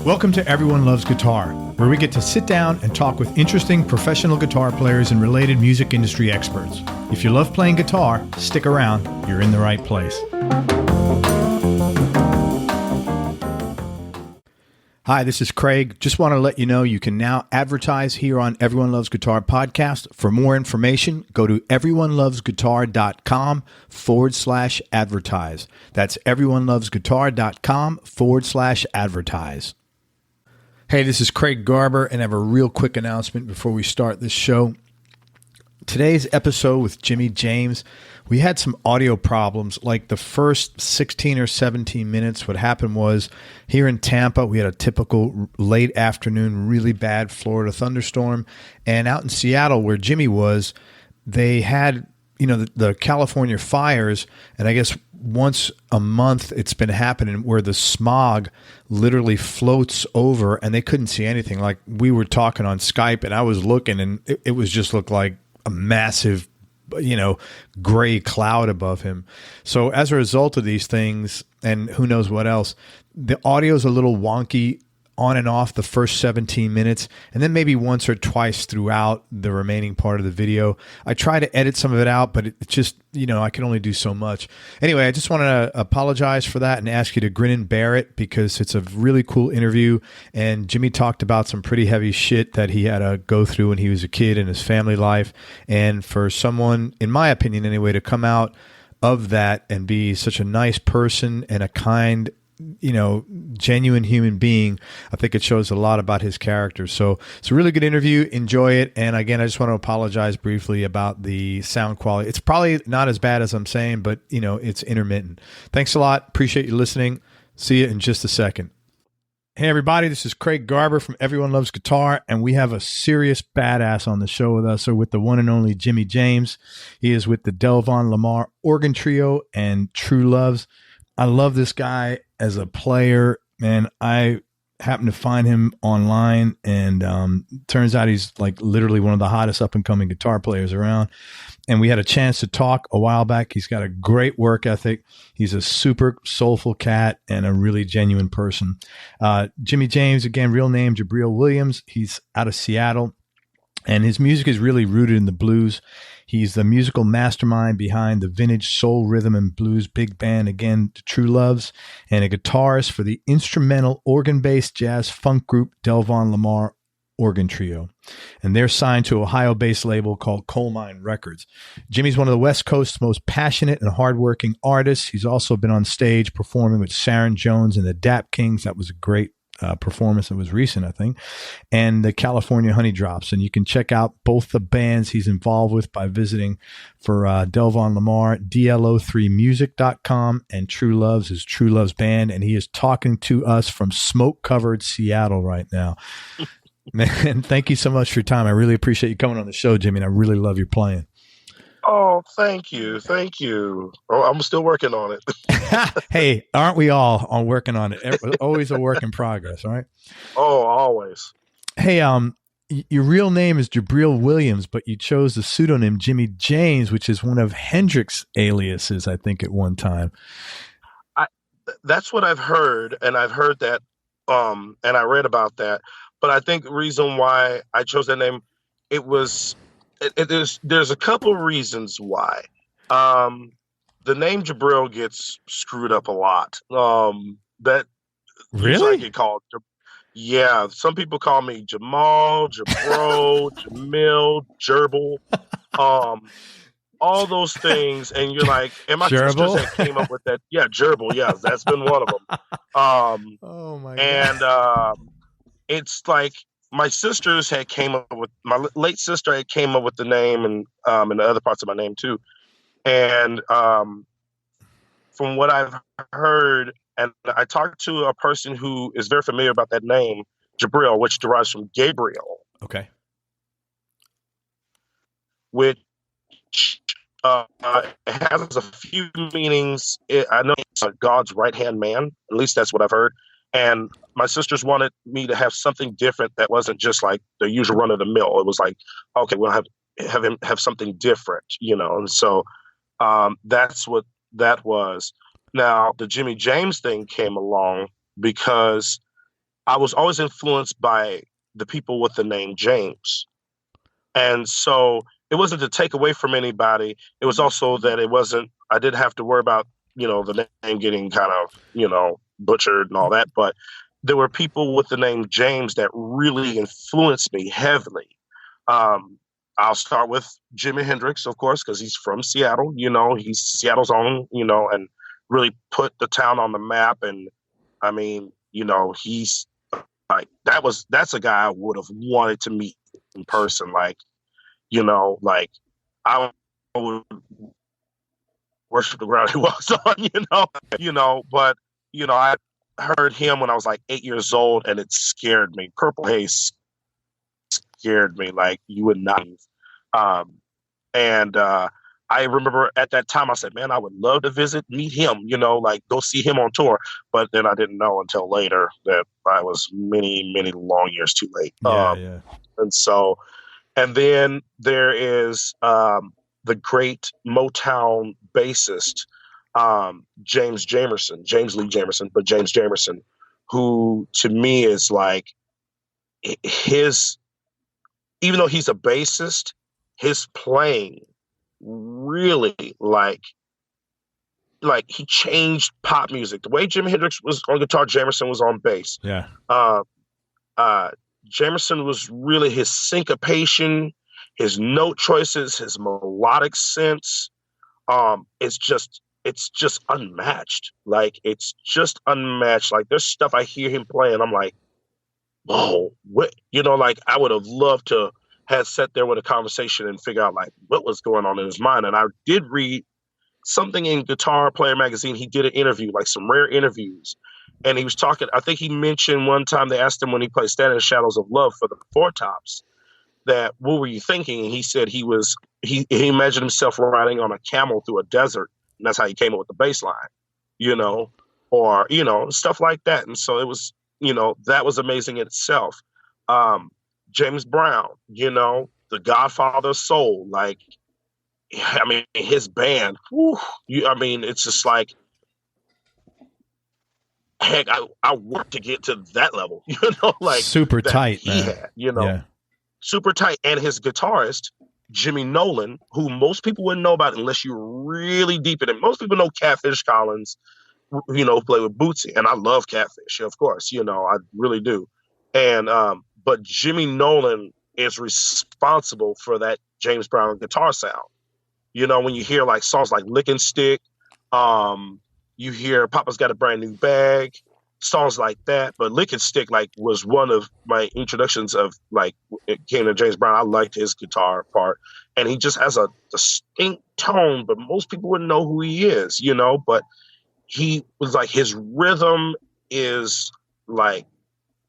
Welcome to Everyone Loves Guitar, where we get to sit down and talk with interesting professional guitar players and related music industry experts. If you love playing guitar, stick around. You're in the right place. Hi, this is Craig. Just want to let you know you can now advertise here on Everyone Loves Guitar podcast. For more information, go to everyonelovesguitar.com/advertise. That's everyonelovesguitar.com/advertise. Hey, this is Craig Garber, and I have a real quick announcement before we start this show. Today's episode with Jimmy James, we had some audio problems. Like the first 16 or 17 minutes, what happened was here in Tampa, we had a typical late afternoon, really bad Florida thunderstorm. And out in Seattle, where Jimmy was, they had, the California fires. And I guess once a month it's been happening where the smog literally floats over and they couldn't see anything. Like we were talking on Skype and I was looking and it was just looked like a massive, gray cloud above him. So as a result of these things, and who knows what else, the audio is a little wonky on and off the first 17 minutes, and then maybe once or twice throughout the remaining part of the video. I try to edit some of it out, but it just, I can only do so much. Anyway, I just want to apologize for that and ask you to grin and bear it because it's a really cool interview. And Jimmy talked about some pretty heavy shit that he had to go through when he was a kid in his family life. And for someone, in my opinion anyway, to come out of that and be such a nice person and a kind, genuine human being, I think it shows a lot about his character. So it's a really good interview. Enjoy it. And again, I just want to apologize briefly about the sound quality. It's probably not as bad as I'm saying, but it's intermittent. Thanks a lot. Appreciate you listening. See you in just a second. Hey everybody, this is Craig Garber from Everyone Loves Guitar, and we have a serious badass on the show with us, so with the one and only Jimmy James. He is with the Delvon Lamarr Organ Trio and True Loves. I love this guy as a player, man. I happened to find him online, and turns out he's like literally one of the hottest up-and-coming guitar players around. And we had a chance to talk a while back. He's got a great work ethic. He's a super soulful cat and a really genuine person. Jimmy James, again, real name Jabril Williams. He's out of Seattle, and his music is really rooted in the blues. He's the musical mastermind behind the vintage soul, rhythm, and blues big band, again, the True Loves, and a guitarist for the instrumental organ-based jazz funk group Delvon Lamarr Organ Trio. And they're signed to an Ohio-based label called Coal Mine Records. Jimmy's one of the West Coast's most passionate and hardworking artists. He's also been on stage performing with Sharon Jones and the Dap Kings. That was a great performance. It was recent, I think, and the California Honey Drops. And you can check out both the bands he's involved with by visiting for Delvon Lamarr, DLO3music.com, and True Loves is True Loves Band. And he is talking to us from smoke-covered Seattle right now. Man, thank you so much for your time. I really appreciate you coming on the show, Jimmy, and I really love your playing. Oh, thank you. Thank you. Oh, I'm still working on it. Hey, aren't we all on working on it? Always a work in progress, right? Oh, always. Hey, your real name is Jabril Williams, but you chose the pseudonym Jimmy James, which is one of Hendrix's aliases, I think, at one time. That's what I've heard, and I've heard that, and I read about that. But I think the reason why I chose that name, there's a couple of reasons why. The name Jabril gets screwed up a lot. That really? I get called. Yeah, some people call me Jamal, Jabro, Jamil, Gerbil, all those things, and you're like, and my sisters that came up with that. Yeah, Gerbil. Yeah, that's been one of them. Oh my God. And it's like my sisters had came up with, my late sister had came up with the name and the other parts of my name too. And from what I've heard, and I talked to a person who is very familiar about that name, Jabril, which derives from Gabriel. Okay. Which has a few meanings. I know it's God's right-hand man. At least that's what I've heard. And my sisters wanted me to have something different that wasn't just like the usual run of the mill. It was like, okay, we'll have him have something different, And so that's what that was. Now, the Jimmy James thing came along because I was always influenced by the people with the name James. And so it wasn't to take away from anybody. It was also that I didn't have to worry about, the name getting kind of, butchered and all that. But there were people with the name James that really influenced me heavily. I'll start with Jimi Hendrix, of course, because he's from Seattle. He's Seattle's own, and really put the town on the map. And I mean, he's like, that's a guy I would have wanted to meet in person. Like, like I would worship the ground he walks on, but I heard him when I was like 8 years old, and it scared me. Purple Haze scared me like you would not. And I remember at that time I said, man, I would love to meet him, like go see him on tour. But then I didn't know until later that I was many, many long years too late. Yeah. And then there is the great Motown bassist, James Lee Jamerson, but James Jamerson, who to me is like even though he's a bassist, his playing really like he changed pop music. The way Jimi Hendrix was on guitar, Jamerson was on bass. Yeah. Jamerson was really his syncopation, his note choices, his melodic sense. It's just unmatched. Like, it's just unmatched. Like, there's stuff I hear him playing, I'm like, whoa, what? Like, I would have loved to have sat there with a conversation and figure out like what was going on in his mind. And I did read something in Guitar Player magazine. He did an interview, like some rare interviews. And he was talking, I think he mentioned one time they asked him when he played Stand in the Shadows of Love for the Four Tops, that what were you thinking? And he said he imagined himself riding on a camel through a desert. And that's how he came up with the bass line, or, stuff like that. And so it was, that was amazing in itself. James Brown, the Godfather of Soul, like, I mean, his band, it's just like, heck, I worked to get to that level, like super tight, he had, super tight. And his guitarist, Jimmy Nolan, who most people wouldn't know about unless you're really deep in it. Most people know Catfish Collins, play with Bootsy, and I love Catfish, of course, I really do. And, but Jimmy Nolan is responsible for that James Brown guitar sound. When you hear like songs like Lick and Stick, you hear Papa's Got a Brand New Bag, songs like that. But Lick and Stick like was one of my introductions of like it came to James Brown. I liked his guitar part, and he just has a distinct tone, but most people wouldn't know who he is, but he was like, his rhythm is like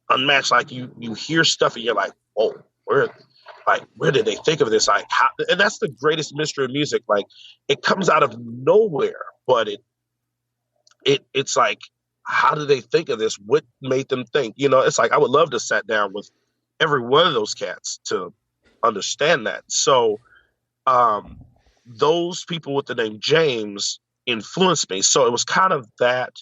unmatched. Like you hear stuff and you're like, oh, where did they think of this? Like, how, and that's the greatest mystery of music. Like, it comes out of nowhere, but it's like, how did they think of this? What made them think? It's like, I would love to sit down with every one of those cats to understand that. So, those people with the name James influenced me. So it was kind of that,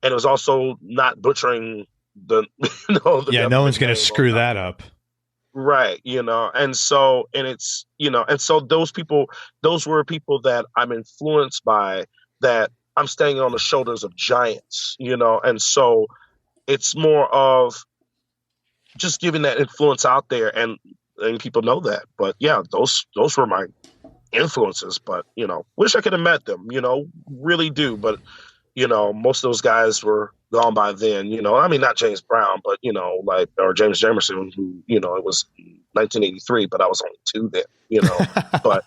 and it was also not butchering the no one's going to screw that up. Right. And so those were people that I'm influenced by, that I'm standing on the shoulders of giants, and so it's more of just giving that influence out there, and people know that. But yeah, those were my influences, but wish I could have met them, really do. But most of those guys were gone by then, I mean, not James Brown, but or James Jamerson, who, it was 1983, but I was only 2 then, but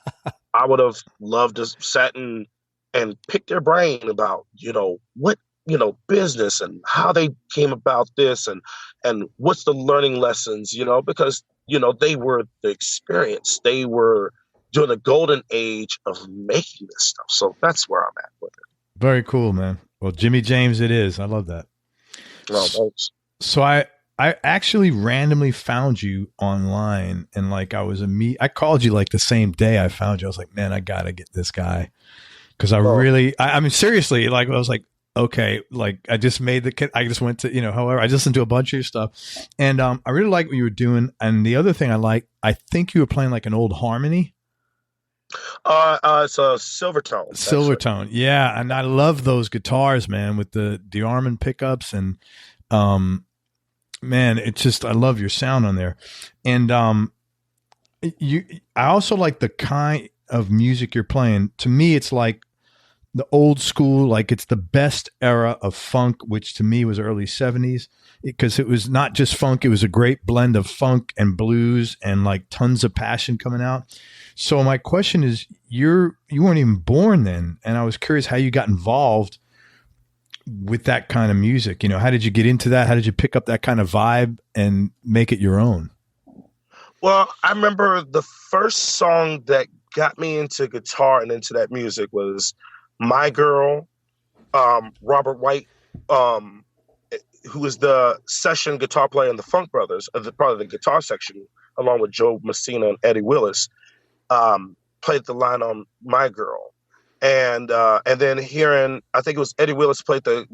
I would have loved to sat and pick their brain about, what, business and how they came about this, and what's the learning lessons, because, they were the experience. They were during the golden age of making this stuff. So that's where I'm at with it. Very cool, man. Well, Jimmy James it is. I love that. Well, thanks. So I actually randomly found you online, and like I called you like the same day I found you. I was like, man, I got to get this guy. Cause I mean, seriously, like, I was like, Okay, like I just made I just went to, however, I just listened to a bunch of your stuff, and I really like what you were doing. And the other thing I think you were playing like an old harmony. It's a Silvertone, actually. Silvertone, yeah, and I love those guitars, man, with the DeArmond pickups, and man, it's just, I love your sound on there, and I also like the kind of music you're playing. To me, it's like the old school, like it's the best era of funk, which to me was early 70s, because it was not just funk, it was a great blend of funk and blues and like tons of passion coming out. So my question is, you weren't even born then, and I was curious how you got involved with that kind of music. How did you get into that? How did you pick up that kind of vibe and make it your own? Well, I remember the first song that got me into guitar and into that music was My Girl, Robert White, who was the session guitar player in the Funk Brothers, part of the guitar section, along with Joe Messina and Eddie Willis, played the line on My Girl. And then hearing, I think it was Eddie Willis played the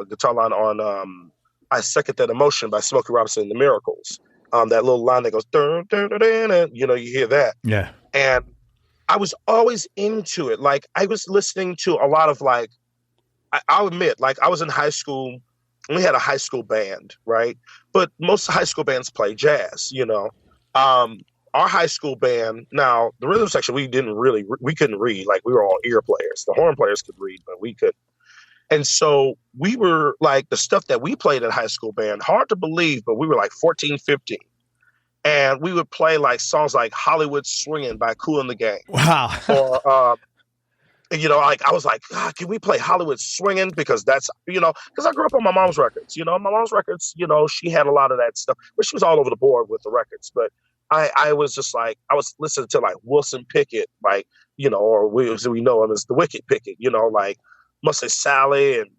guitar line on I Second That Emotion by Smokey Robinson and the Miracles. That little line that goes, dun, dun, dun, dun, dun, you hear that. Yeah. And I was always into it. Like, I was listening to a lot of, like, I'll admit, like, I was in high school, and we had a high school band, right? But most high school bands play jazz, Our high school band, now, the rhythm section, we couldn't read. Like, we were all ear players. The horn players could read, but we couldn't. And so we were, like, the stuff that we played at high school band, hard to believe, but we were, like, 14, 15. And we would play like songs like Hollywood Swingin' by Kool and the Gang. Wow. Or, like, I was like, God, can we play Hollywood Swingin'? Because that's, because I grew up on my mom's records. My mom's records, she had a lot of that stuff, but she was all over the board with the records. But I was just like, I was listening to like Wilson Pickett, like, or as we know him as the Wicked Pickett, like Must Say Sally and,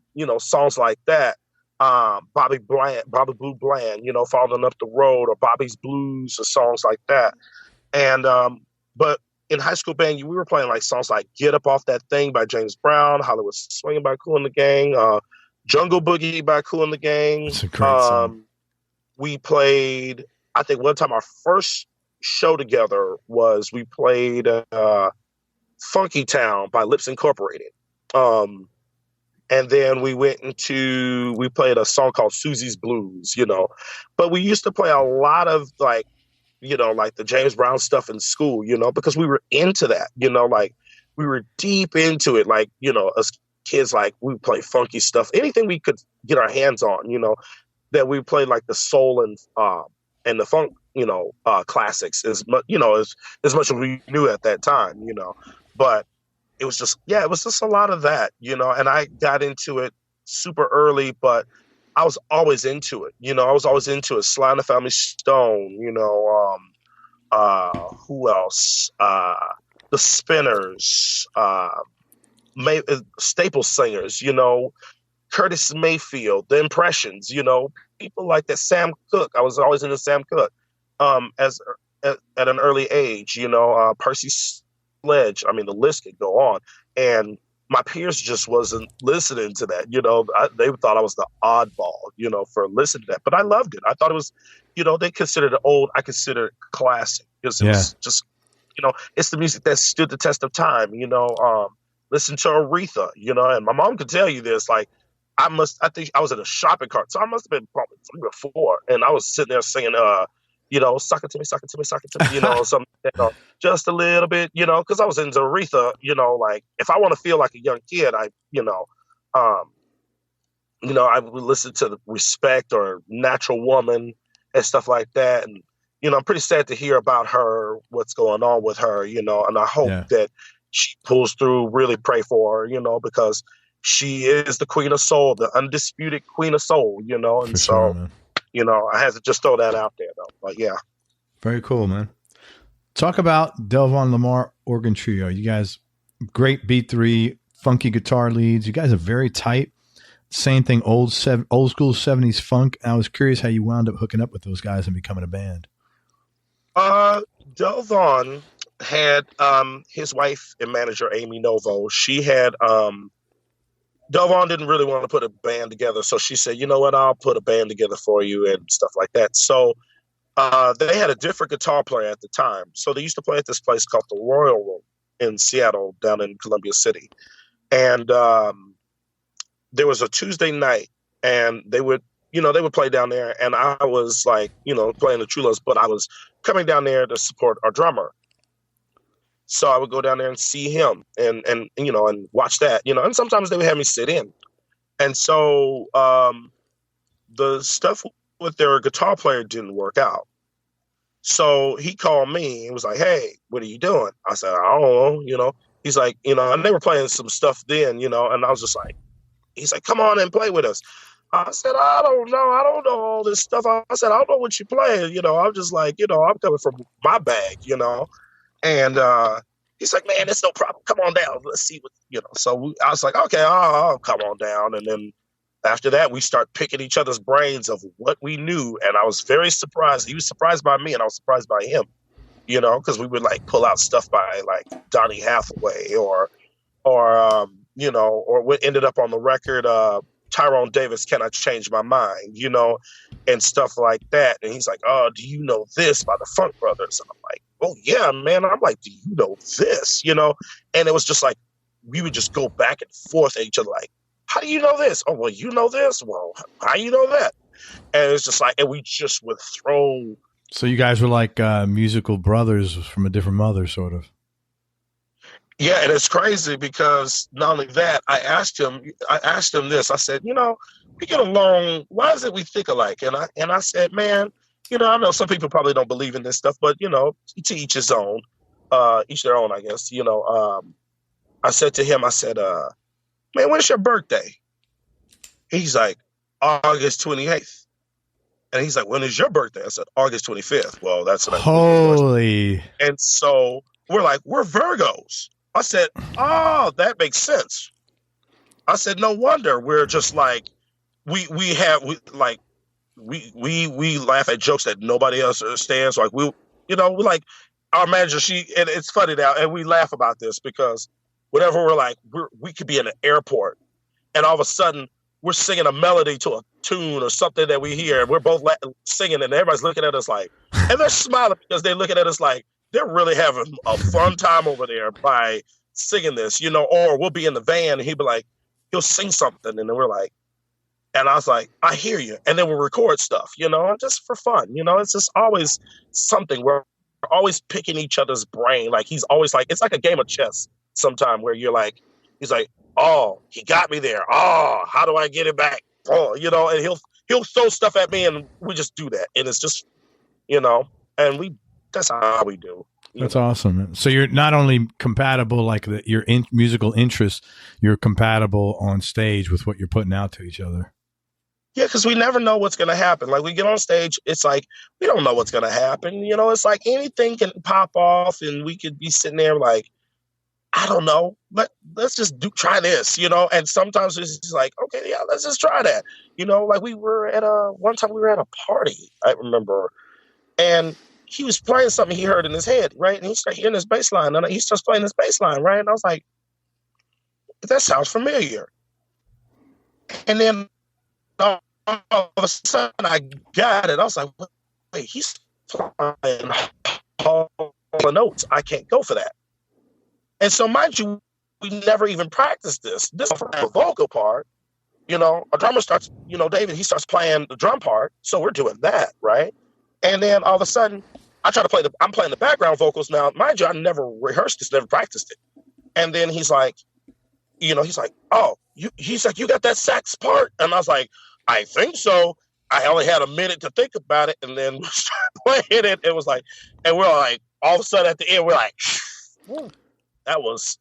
songs like that. Bobby Blue Bland, Falling Up the Road, or Bobby's Blues, or songs like that. And but in high school band, we were playing like songs like Get Up Off That Thing by James Brown, Hollywood Swingin' by Kool and the Gang, Jungle Boogie by Kool and the Gang. That's a great song. We played, I think one time our first show together was we played Funky Town by Lips Incorporated. And then we played a song called Susie's Blues, but we used to play a lot of like, like the James Brown stuff in school, because we were into that, like we were deep into it. Like, as kids, like we play funky stuff, anything we could get our hands on, that we played like the soul and the funk, classics as much, as much as we knew at that time, but it was just a lot of that, and I got into it super early, but I was always into it. I was always into it. Sly and the Family Stone, who else? The Spinners, Staple Singers, Curtis Mayfield, The Impressions, people like that. Sam Cooke. I was always into Sam Cooke, at an early age, Percy Sledge. I mean, the list could go on. And my peers just wasn't listening to that. They thought I was the oddball, for listening to that. But I loved it. I thought it was, they considered it old. I consider it classic because it was just, it's the music that stood the test of time. Listen to Aretha, and my mom could tell you this. Like, I think I was in a shopping cart, so I must have been probably 3 or 4, and I was sitting there singing, suck it to me, suck it to me, suck it to me, something, just a little bit, because I was into Aretha, like if I want to feel like a young kid, I would listen to the Respect or Natural Woman and stuff like that. And, I'm pretty sad to hear about her, what's going on with her, and I hope that she pulls through, really pray for her, because she is the queen of soul, the undisputed queen of soul, and For so, sure, I had to just throw that out there though, but yeah. Very cool, man. Talk about Delvon Lamarr Organ Trio. You guys, great B3, funky guitar leads. You guys are very tight. Same thing, old school 70s funk. I was curious how you wound up hooking up with those guys and becoming a band. Delvon had his wife and manager, Amy Novo. She had Delvon didn't really want to put a band together, so she said, "You know what? I'll put a band together for you," and stuff like that. So they had a different guitar player at the time. So they used to play at this place called the Royal Room in Seattle, down in Columbia City. And there was a Tuesday night, and they would play down there. And I was like, playing the Chulas, but I was coming down there to support our drummer. So I would go down there and see him and watch that, and sometimes they would have me sit in. And so the stuff with their guitar player didn't work out. So he called me and was like, "Hey, what are you doing?" I said, "I don't know." He's like, and they were playing some stuff then, and I was just like, he's like, "Come on and play with us." I said, "I don't know all this stuff." I said, "I don't know what you're playing." I'm just like, I'm coming from my bag, and he's like, "Man, it's no problem. Come on down. Let's see what." So I was like, "Okay, I'll come on down." And then after that, we start picking each other's brains of what we knew. And I was very surprised. He was surprised by me, and I was surprised by him, because we would like pull out stuff by like Donny Hathaway or what ended up on the record, Tyrone Davis, "Can I Change My Mind?" And stuff like that. And he's like, "Oh, do you know this by the Funk Brothers?" And I'm like, "Oh yeah, man." I'm like, "Do you know this?" And it was just like, we would just go back and forth at each other like, "How do you know this?" "Oh, well, you know this." "Well, how you know that?" And it's just like, and we just would throw. So you guys were like musical brothers from a different mother, sort of. Yeah, and it's crazy because not only that, I asked him this. I said, we get along. Why is it we think alike? And I said, "Man, I know some people probably don't believe in this stuff, but to each his own, each their own, I guess." I said to him, I said, "Man, when's your birthday?" He's like, "August 28th. And he's like, "When is your birthday?" I said, "August 25th. Well, that's what Holy. And so we're like, "We're Virgos." I said, "Oh, that makes sense." I said, "No wonder we're just like, we laugh at jokes that nobody else understands. Like we like our manager, and it's funny now, and we laugh about this because whenever we're like, we could be in an airport and all of a sudden we're singing a melody to a tune or something that we hear, and we're both singing, and everybody's looking at us like, and they're smiling because they're looking at us like they're really having a fun time over there by singing this, or we'll be in the van and he'll sing something, and then we're like, and I was like, "I hear you." And then we'll record stuff, just for fun. It's just always something. We're always picking each other's brain. Like he's always like, it's like a game of chess sometime where you're like, he's like, "Oh, he got me there. Oh, how do I get it back?" Oh, and he'll throw stuff at me, and we just do that. And it's just, and that's how we do. That's awesome. So you're not only compatible, like your musical interests, you're compatible on stage with what you're putting out to each other. Yeah, because we never know what's going to happen. Like we get on stage, it's like, we don't know what's going to happen. It's like anything can pop off, and we could be sitting there like, I don't know, let's just try this, and sometimes it's just like, okay, yeah, let's just try that. Like one time we were at a party, I remember, and he was playing something he heard in his head, right? And he started hearing this bass line, and he starts playing this bass line, right? And I was like, that sounds familiar. And then all of a sudden I got it. I was like, wait, he's playing all the notes. I can't go for that. And so, mind you, we never even practiced this. This is for the vocal part. A drummer starts, David, he starts playing the drum part. So we're doing that, right? And then all of a sudden, I'm playing the background vocals now. Mind you, I never rehearsed this, never practiced it. And then he's like, "Oh, he's like, you got that sax part?" And I was like, "I think so." I only had a minute to think about it, and then we started playing it. It was like, and we're like, all of a sudden at the end, we're like, that was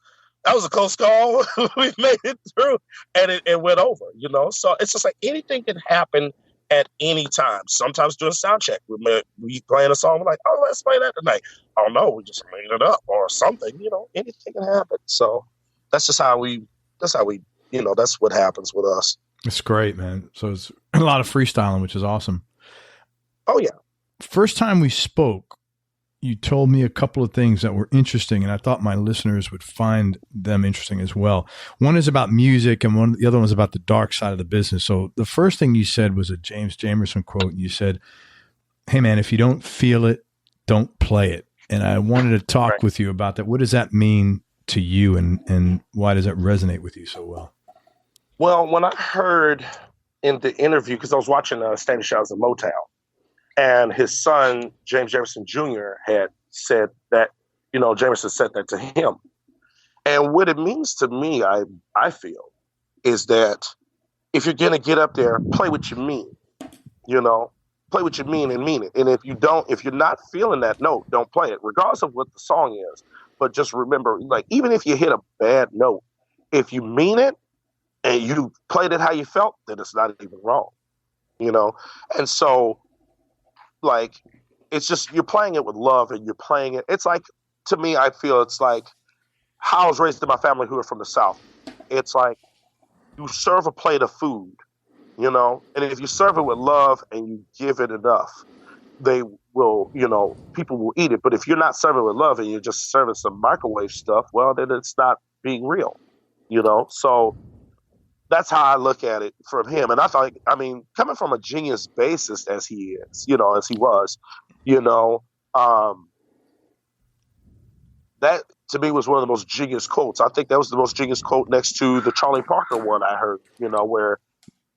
a close call. We made it through, and it went over, So it's just like anything can happen at any time. Sometimes during sound check, we playing a song, we're like, "Oh, let's play that tonight." "Oh no, we just made it up," or something. Anything can happen. So that's how we, that's what happens with us. It's great, man. So it's a lot of freestyling, which is awesome. Oh yeah. First time we spoke, you told me a couple of things that were interesting, and I thought my listeners would find them interesting as well. One is about music, and the other one was about the dark side of the business. So the first thing you said was a Jamerson quote, and you said, "Hey man, if you don't feel it, don't play it." And I wanted to talk with you about that. What does that mean to you, and why does that resonate with you so well? Well, when I heard in the interview, because I was watching Standing Shadows of Motown, and his son, James Jamerson Jr., had said that, Jamerson said that to him. And what it means to me, I feel, is that if you're going to get up there, play what you mean, play what you mean and mean it. And if you're not feeling that note, don't play it, regardless of what the song is. But just remember, like, even if you hit a bad note, if you mean it and you played it how you felt, then it's not even wrong, And so, like, it's just, you're playing it with love, and you're playing it. It's like, to me, I feel it's like how I was raised in my family who are from the South. It's like you serve a plate of food, and if you serve it with love and you give it enough, they will, people will eat it. But if you're not serving with love and you're just serving some microwave stuff, well, then it's not being real, So that's how I look at it from him. And coming from a genius bassist as he is, as he was, that to me was one of the most genius quotes. I think that was the most genius quote next to the Charlie Parker one I heard, where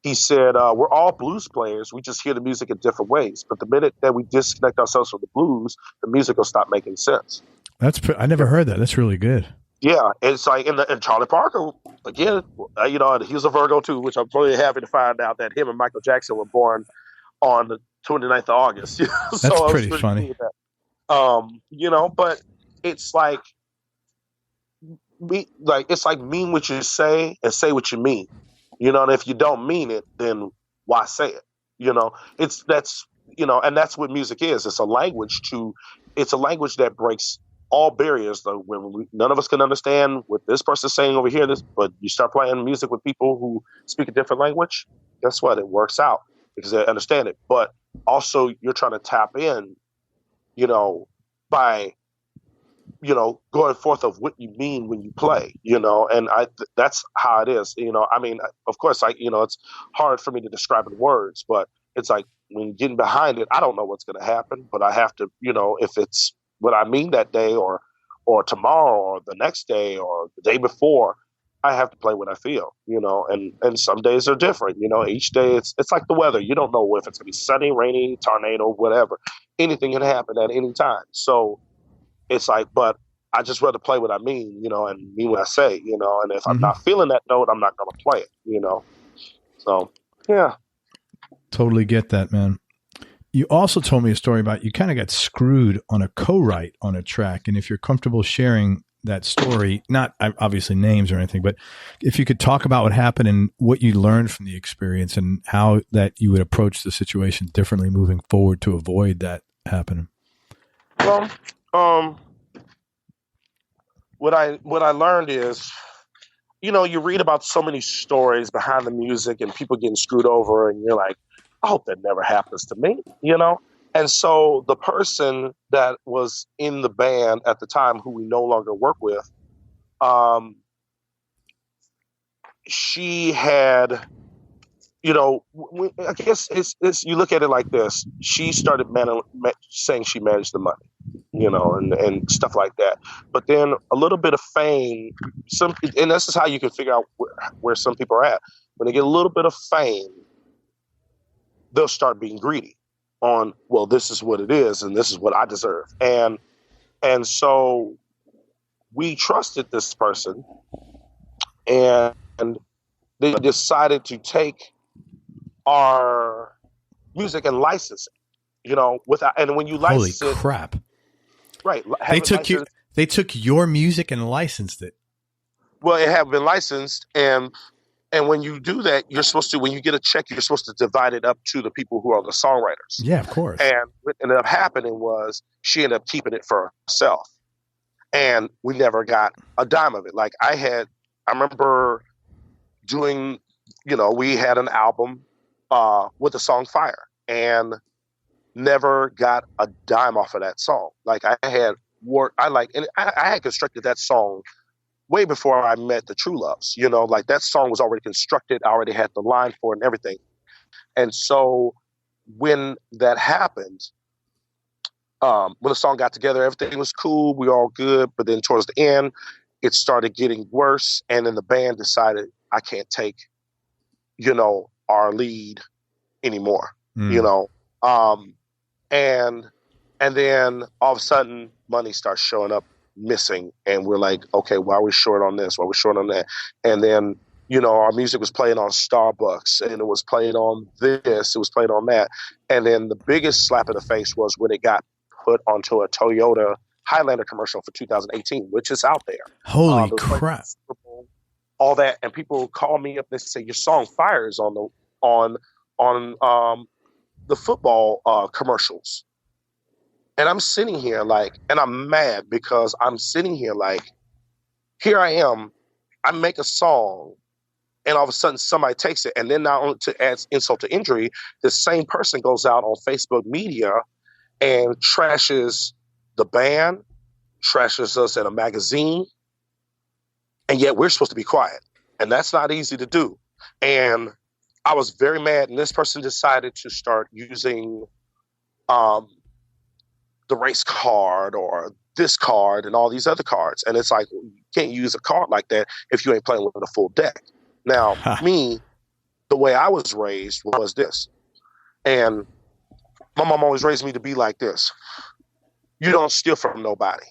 he said, we're all blues players. We just hear the music in different ways. But the minute that we disconnect ourselves from the blues, the music will stop making sense. I never heard that. That's really good. Yeah, it's like, and Charlie Parker, again, he was a Virgo too, which I'm really happy to find out that him and Michael Jackson were born on the 29th of August. That's so pretty funny. But it's like, it's like mean what you say and say what you mean, and if you don't mean it, then why say it? And that's what music is. It's a language that breaks all barriers, though, when none of us can understand what this person's saying over here. But you start playing music with people who speak a different language, guess what? It works out because they understand it. But also, you're trying to tap in, by, going forth of what you mean when you play, and that's how it is. Of course, it's hard for me to describe in words, but it's like when getting behind it, I don't know what's going to happen, but I have to, if it's what I mean that day or tomorrow or the next day or the day before, I have to play what I feel, and some days are different, each day it's like the weather. You don't know if it's going to be sunny, rainy, tornado, whatever. Anything can happen at any time. So it's like, but I just rather play what I mean, and mean what I say, and if I'm not feeling that note, I'm not going to play it, So, yeah. Totally get that, man. You also told me a story about you kind of got screwed on a co-write on a track. And if you're comfortable sharing that story, not obviously names or anything, but if you could talk about what happened and what you learned from the experience and how that you would approach the situation differently moving forward to avoid that happening. Well, what I learned is, you read about so many stories behind the music and people getting screwed over, and you're like, I hope that never happens to me, And so the person that was in the band at the time, who we no longer work with, she had, I guess it's you look at it like this. She started saying she managed the money, and stuff like that. But then a little bit of fame, and this is how you can figure out where some people are at. When they get a little bit of fame, they'll start being greedy on, well, this is what it is, and this is what I deserve. And so we trusted this person, and they decided to take our music and license it, without, and when you license Holy crap. Right. They took your music and licensed it. Well, it had been licensed, and when you do that, you're supposed to, when you get a check, you're supposed to divide it up to the people who are the songwriters. Yeah, of course. And what ended up happening was she ended up keeping it for herself. And we never got a dime of it. Like I remember doing, we had an album with the song Fire. And never got a dime off of that song. Like I had I had constructed that song way before I met the True Loves. You know, like that song was already constructed. I already had the line for it and everything. And so when that happened, when the song got together, everything was cool. We were all good. But then towards the end, it started getting worse. And then the band decided, I can't take, you know, our lead anymore, you know? And then all of a sudden money starts showing up missing. And we're like, okay, why are we short on this? Why are we short on that? And then, you know, our music was playing on Starbucks and it was playing on this, it was playing on that. And then the biggest slap in the face was when it got put onto a Toyota Highlander commercial for 2018, which is out there. Holy crap. All that. And people call me up and say, your song fires on the football commercials. And I'm sitting here like, and I'm mad because I'm sitting here like, here I am, I make a song, and all of a sudden somebody takes it. And then not only to add insult to injury, the same person goes out on Facebook media and trashes the band, trashes us in a magazine. And yet we're supposed to be quiet. And that's not easy to do. And I was very mad. And this person decided to start using the race card or this card and all these other cards. And it's like, you can't use a card like that if you ain't playing with a full deck. Now, me, the way I was raised was this. And my mom always raised me to be like this. You don't steal from nobody,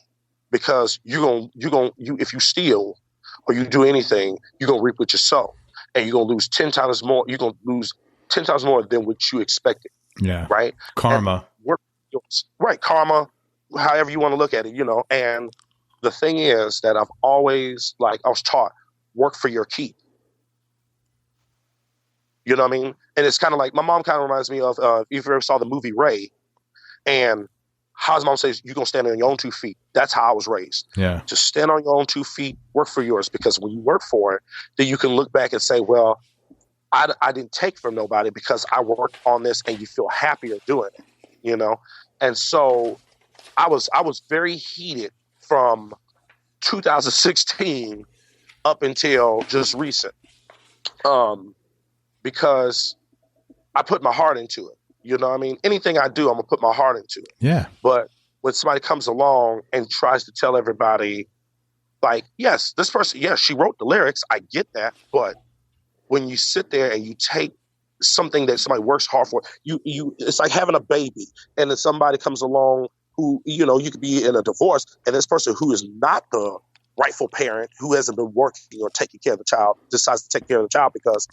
because if you steal or you do anything, you're going to reap what you sow. And you're going to lose 10 times more. You're going to lose 10 times more than what you expected. Yeah. Right? Karma. Right. Karma, however you want to look at it, you know. And the thing is that I've always, like, I was taught, work for your keep. You know what I mean? And it's kind of like, my mom kind of reminds me of, if you ever saw the movie Ray, and how his mom says, you're going to stand on your own 2 feet. That's how I was raised. Yeah. To stand on your own 2 feet, work for yours. Because when you work for it, then you can look back and say, well, I didn't take from nobody because I worked on this, and you feel happier doing it, you know? And so I was very heated from 2016 up until just recent. Because I put my heart into it. You know what I mean? Anything I do, I'm going to put my heart into it. Yeah. But when somebody comes along and tries to tell everybody, like, yes, this person, yes, she wrote the lyrics. I get that. But when you sit there and you take something that somebody works hard for, it's like having a baby. And then somebody comes along who, you know, you could be in a divorce, and this person who is not the rightful parent, who hasn't been working or taking care of the child, decides to take care of the child because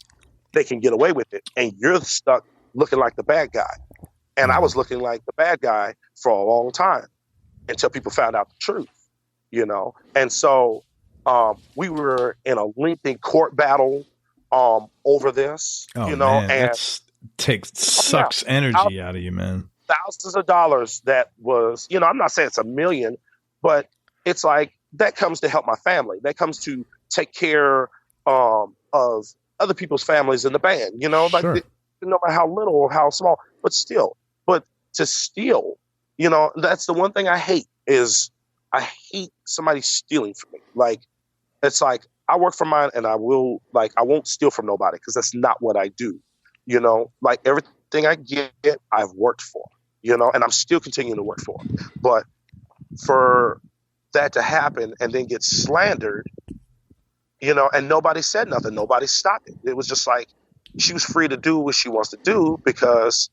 they can get away with it, and you're stuck looking like the bad guy. And I was looking like the bad guy for a long time until people found out the truth, you know? And so we were in a lengthy court battle over this, you know, man, and sucks energy out of you, man. Thousands of dollars that was, you know, I'm not saying it's $1 million, but it's like, that comes to help my family. That comes to take care of other people's families in the band, you know, like, sure. No matter how little or how small, but still. But to steal, you know, that's the one thing I hate, is I hate somebody stealing from me. Like, it's like, I work for mine, and I won't steal from nobody, because that's not what I do. You know, like, everything I get, I've worked for, you know, and I'm still continuing to work for. But for that to happen and then get slandered, you know, and nobody said nothing, nobody stopped it. It was just like, she was free to do what she wants to do, because,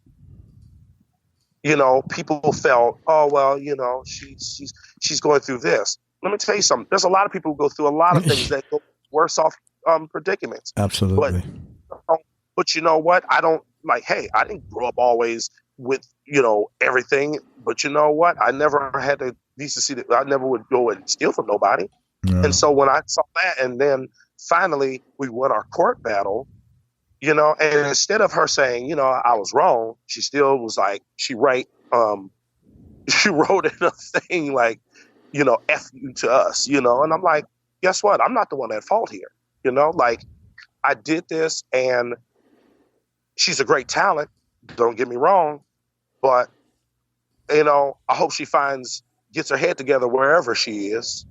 you know, people felt, oh, well, you know, she's going through this. Let me tell you something. There's a lot of people who go through a lot of things that go worse off predicaments. Absolutely. But you know what? I don't, like, hey, I didn't grow up always with, you know, everything. But you know what? I never had the decency that I never would go and steal from nobody. No. And so when I saw that, and then finally we won our court battle, you know, and instead of her saying, you know, I was wrong, she still was like, she wrote in a thing like, you know, F you to us, you know, and I'm like, guess what? I'm not the one at fault here. You know, like, I did this, and she's a great talent. Don't get me wrong, but I hope she gets her head together wherever she is,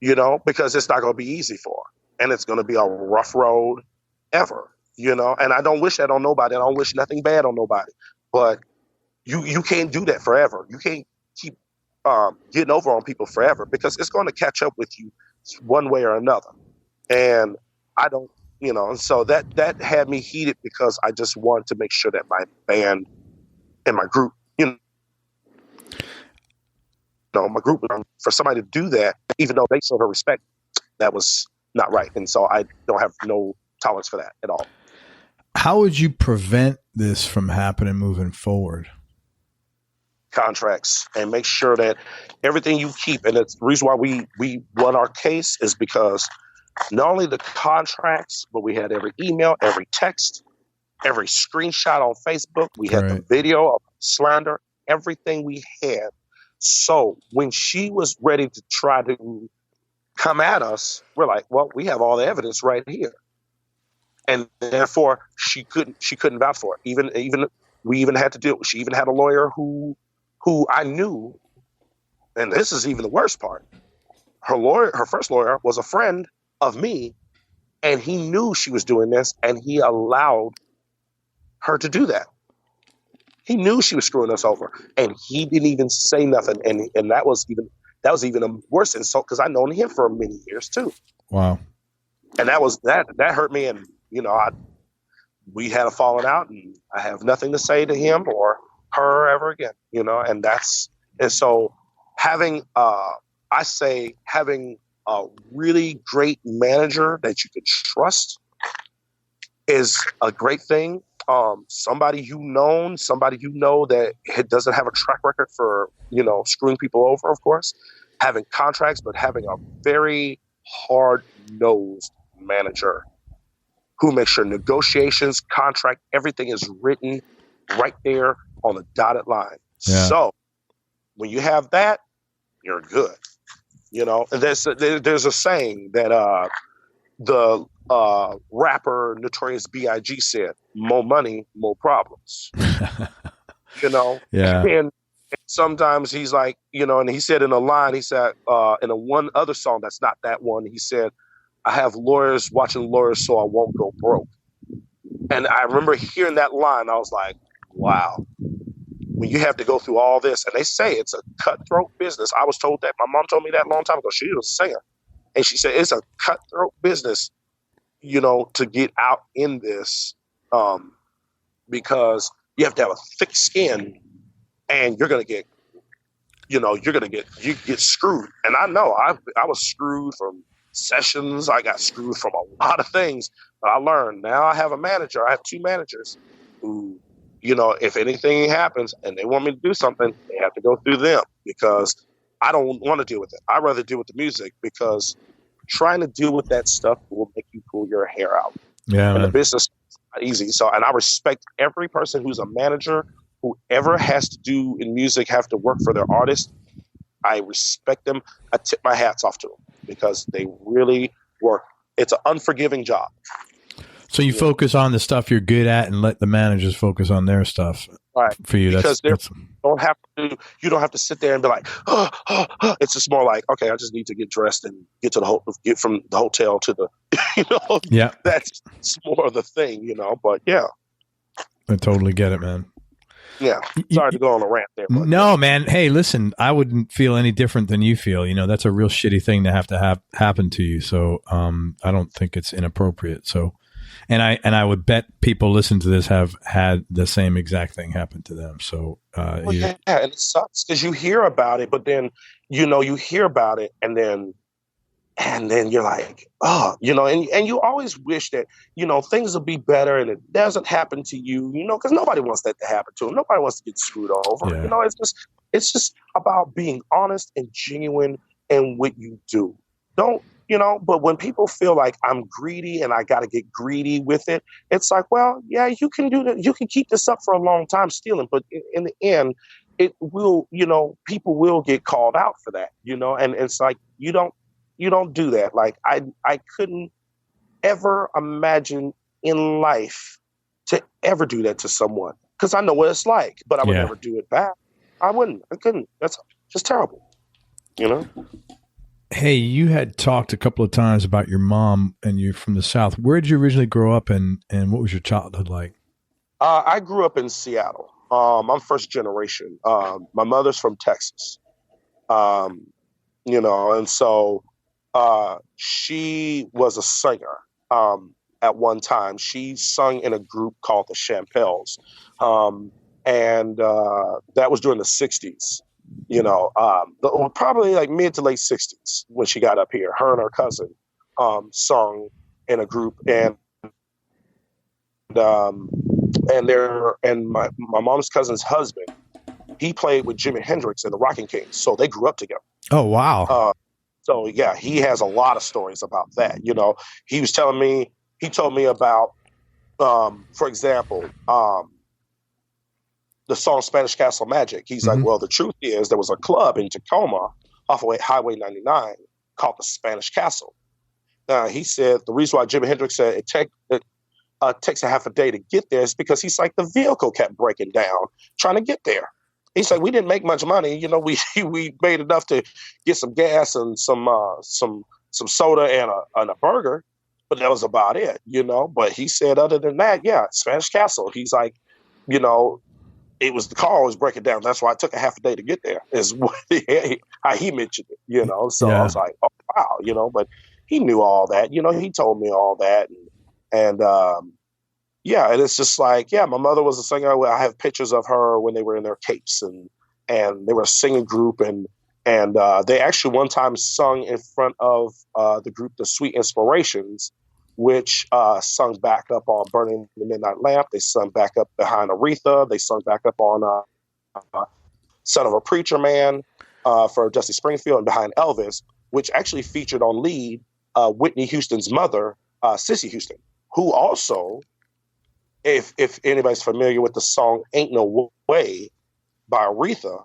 because it's not going to be easy for her. And it's going to be a rough road ever, and I don't wish that on nobody. I don't wish nothing bad on nobody. But you can't do that forever. You can't keep getting over on people forever, because it's going to catch up with you one way or another. And I don't, and so that had me heated, because I just wanted to make sure that my band and my group, my group, for somebody to do that, even though they showed her respect, that was not right. And so I don't have no tolerance for that at all. How would you prevent this from happening moving forward? Contracts, and make sure that everything you keep, and it's the reason why we won our case, is because not only the contracts, but we had every email, every text, every screenshot on Facebook. We had the video of slander, everything we had. So when she was ready to try to come at us, we're like, well, we have all the evidence right here. And therefore she couldn't vouch for it. Even we even had to do it. She even had a lawyer who I knew, and this is even the worst part. Her first lawyer was a friend of me, and he knew she was doing this, and he allowed her to do that. He knew she was screwing us over, and he didn't even say nothing. And that was even a worse insult, because I'd known him for many years too. Wow. And that hurt me, and we had a falling out, and I have nothing to say to him or her ever again, and so having a really great manager that you can trust is a great thing. Somebody that doesn't have a track record for, screwing people over, of course, having contracts, but having a very hard-nosed manager who makes sure negotiations, contract, everything is written right there on the dotted line. Yeah. So when you have that, you're good. And there's a saying that the rapper Notorious B.I.G. said, "More money, more problems." Yeah. And sometimes he's like, and he said in a line, he said in a one other song that's not that one, he said, "I have lawyers watching lawyers so I won't go broke." And I remember hearing that line, I was like, wow. When you have to go through all this, and they say it's a cutthroat business. I was told that. My mom told me that a long time ago. She was a singer. And she said it's a cutthroat business, to get out in this, because you have to have a thick skin, and you're going to get, you get screwed. And I know I was screwed from sessions. I got screwed from a lot of things. But I learned. Now I have a manager. I have two managers who, if anything happens and they want me to do something, they have to go through them, because I don't want to deal with it. I'd rather deal with the music, because trying to deal with that stuff will make you pull your hair out. Yeah, and man. The business is not easy. So, and I respect every person who's a manager, whoever has to do in music, have to work for their artist. I respect them. I tip my hats off to them, because they really work. It's an unforgiving job. So you focus on the stuff you're good at and let the managers focus on their stuff. Right. For you, because you don't have to sit there and be like, oh. It's just more like, okay, I just need to get dressed and get from the hotel to the, Yeah. That's more of the thing, but yeah. I totally get it, man. Yeah. Sorry to go on a rant there. But, no, man. Hey, listen, I wouldn't feel any different than you feel. That's a real shitty thing to have happen to you. So, I don't think it's inappropriate. So, and I would bet people listen to this have had the same exact thing happen to them. So, yeah, and it sucks because you hear about it, but then, you hear about it and then you're like, oh, and you always wish that, things will be better and it doesn't happen to you, because nobody wants that to happen to them. Nobody wants to get screwed over. Yeah. It's just about being honest and genuine in what you do. Don't, but when people feel like I'm greedy and I got to get greedy with it, it's like, well, yeah, you can do that. You can keep this up for a long time stealing, but in the end, it will, people will get called out for that, and it's like, you don't do that. Like I couldn't ever imagine in life to ever do that to someone, because I know what it's like, but I would never do it back. I wouldn't. I couldn't. That's just terrible. You know. Hey, you had talked a couple of times about your mom, and you're from the South. Where did you originally grow up, and what was your childhood like? I grew up in Seattle. I'm first generation. My mother's from Texas. Um, and so she was a singer at one time. She sung in a group called the Champels, and that was during the '60s. Probably like mid to late '60s when she got up here. Her and her cousin sung in a group, um, and my mom's cousin's husband, he played with Jimi Hendrix and the Rocking Kings, so they grew up together. Oh, wow. So yeah, he has a lot of stories about that. He was telling me, he told me about, for example, the song Spanish Castle Magic. He's like, well, the truth is there was a club in Tacoma off of Highway 99 called the Spanish Castle. He said the reason why Jimi Hendrix said it takes a half a day to get there is because he's like, the vehicle kept breaking down trying to get there. He's like, we didn't make much money. We made enough to get some gas and some soda and a burger, but that was about it, But he said, other than that, yeah, Spanish Castle. He's like, it was the car was breaking down. That's why it took a half a day to get there. Is how he mentioned it, So Yeah. I was like, oh wow, but he knew all that. He told me all that, and yeah, and it's just like, yeah, my mother was a singer. I have pictures of her when they were in their capes and they were a singing group, and they actually one time sung in front of the group The Sweet Inspirations, which sung back up on Burning the Midnight Lamp. They sung back up behind Aretha. They sung back up on Son of a Preacher Man for Dusty Springfield, and behind Elvis, which actually featured on lead Whitney Houston's mother, Cissy Houston, who also, if anybody's familiar with the song Ain't No Way by Aretha,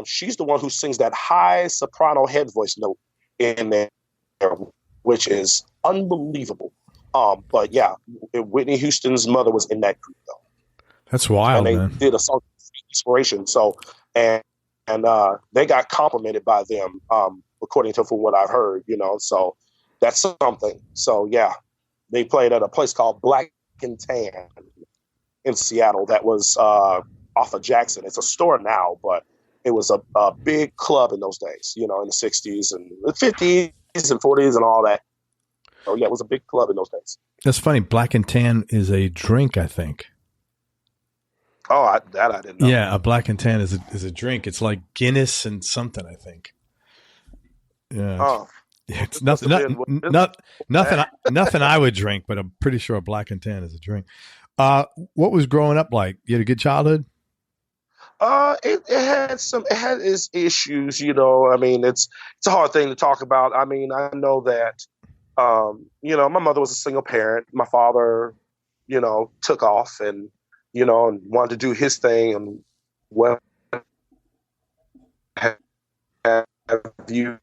she's the one who sings that high soprano head voice note in there, which is unbelievable. But yeah, Whitney Houston's mother was in that group though. That's wild, and they man. did a song Inspiration. So and they got complimented by them, according to from what I've heard, so that's something. So yeah, they played at a place called Black and Tan in Seattle that was off of Jackson. It's a store now, but it was a big club in those days, in the 60s and the 50s and 40s and all that. So yeah, it was a big club in those days. That's funny. Black and Tan is a drink, I think. Oh, I didn't know. Yeah, a Black and Tan is a drink. It's like Guinness and something, I think. Yeah. Oh. It's nothing I would drink, but I'm pretty sure a Black and Tan is a drink. What was growing up like? You had a good childhood? It had its issues, I mean, it's a hard thing to talk about. I mean, I know that, my mother was a single parent. My father, took off and wanted to do his thing, and what have you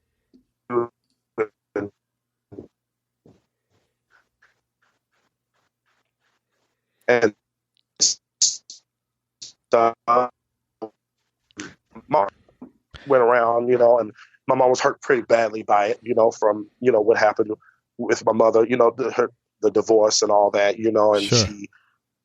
and stuff. Mom went around, and my mom was hurt pretty badly by it, from, what happened with my mother, the divorce and all that, and Sure. she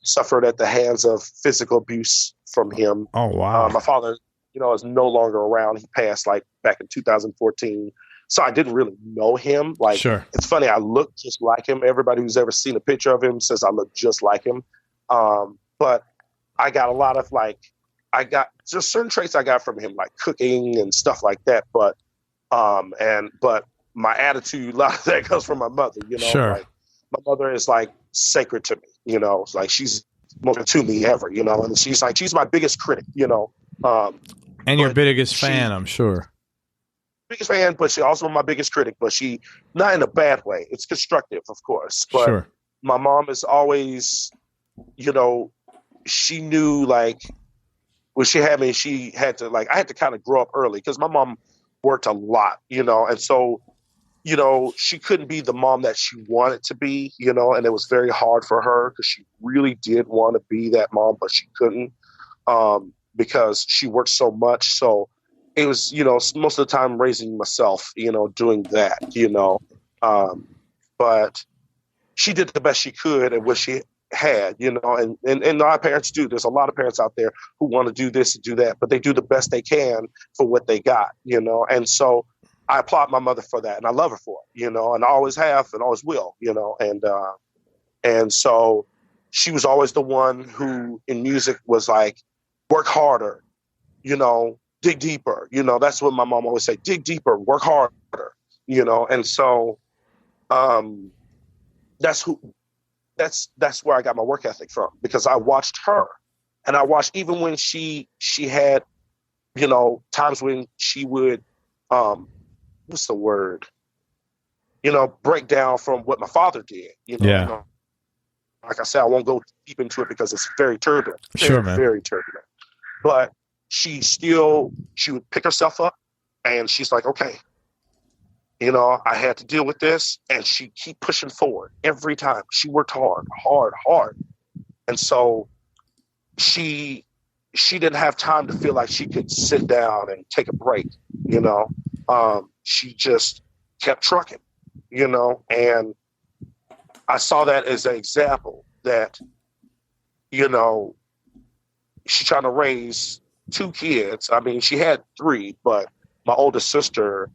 suffered at the hands of physical abuse from him. Oh, wow. My father, is no longer around. He passed like back in 2014. So I didn't really know him. Like, Sure. It's funny. I look just like him. Everybody who's ever seen a picture of him says I look just like him. But I got a lot of I got just certain traits I got from him, like cooking and stuff like that. But my attitude, a lot of that comes from my mother. Sure. Like, my mother is like sacred to me. It's like she's most to me ever. And she's my biggest critic. And your biggest fan, I'm sure. Biggest fan, but she also my biggest critic. But she not in a bad way. It's constructive, of course. But Sure. my mom is always, she knew when she had me, she had to I had to kind of grow up early because my mom worked a lot, and so, she couldn't be the mom that she wanted to be, and it was very hard for her because she really did want to be that mom, but she couldn't. because she worked so much. So it was, most of the time raising myself, doing that, but she did the best she could and what she had, and a lot of parents do. There's a lot of parents out there who want to do this and do that, but they do the best they can for what they got, and so I applaud my mother for that, and I love her for it, and I always have and always will, and so she was always the one who in music was like, work harder, dig deeper, that's what my mom always said, dig deeper, work harder, and so that's where I got my work ethic from, because I watched her, and I watched even when she had, times when she would, what's the word, break down from what my father did, Yeah. Like I said, I won't go deep into it because it's very turbulent, Sure, man. very turbulent, but she would pick herself up and she's like, okay, I had to deal with this, and she keep pushing forward every time. She worked hard. And so she didn't have time to feel like she could sit down and take a break, she just kept trucking, and I saw that as an example that, she's trying to raise 2 kids. I mean, she had 3, but my oldest sister,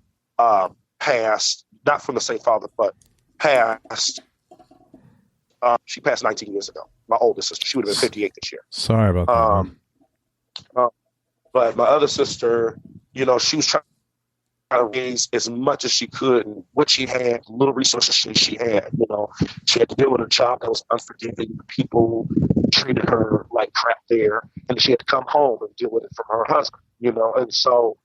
passed, not from the same father, but passed. She passed 19 years ago. My oldest sister, she would have been 58 this year. Sorry about that. But my other sister, she was trying to raise as much as she could, and what she had, little resources she had. She had to deal with a job that was unforgiving. People treated her like crap there, and she had to come home and deal with it from her husband. And so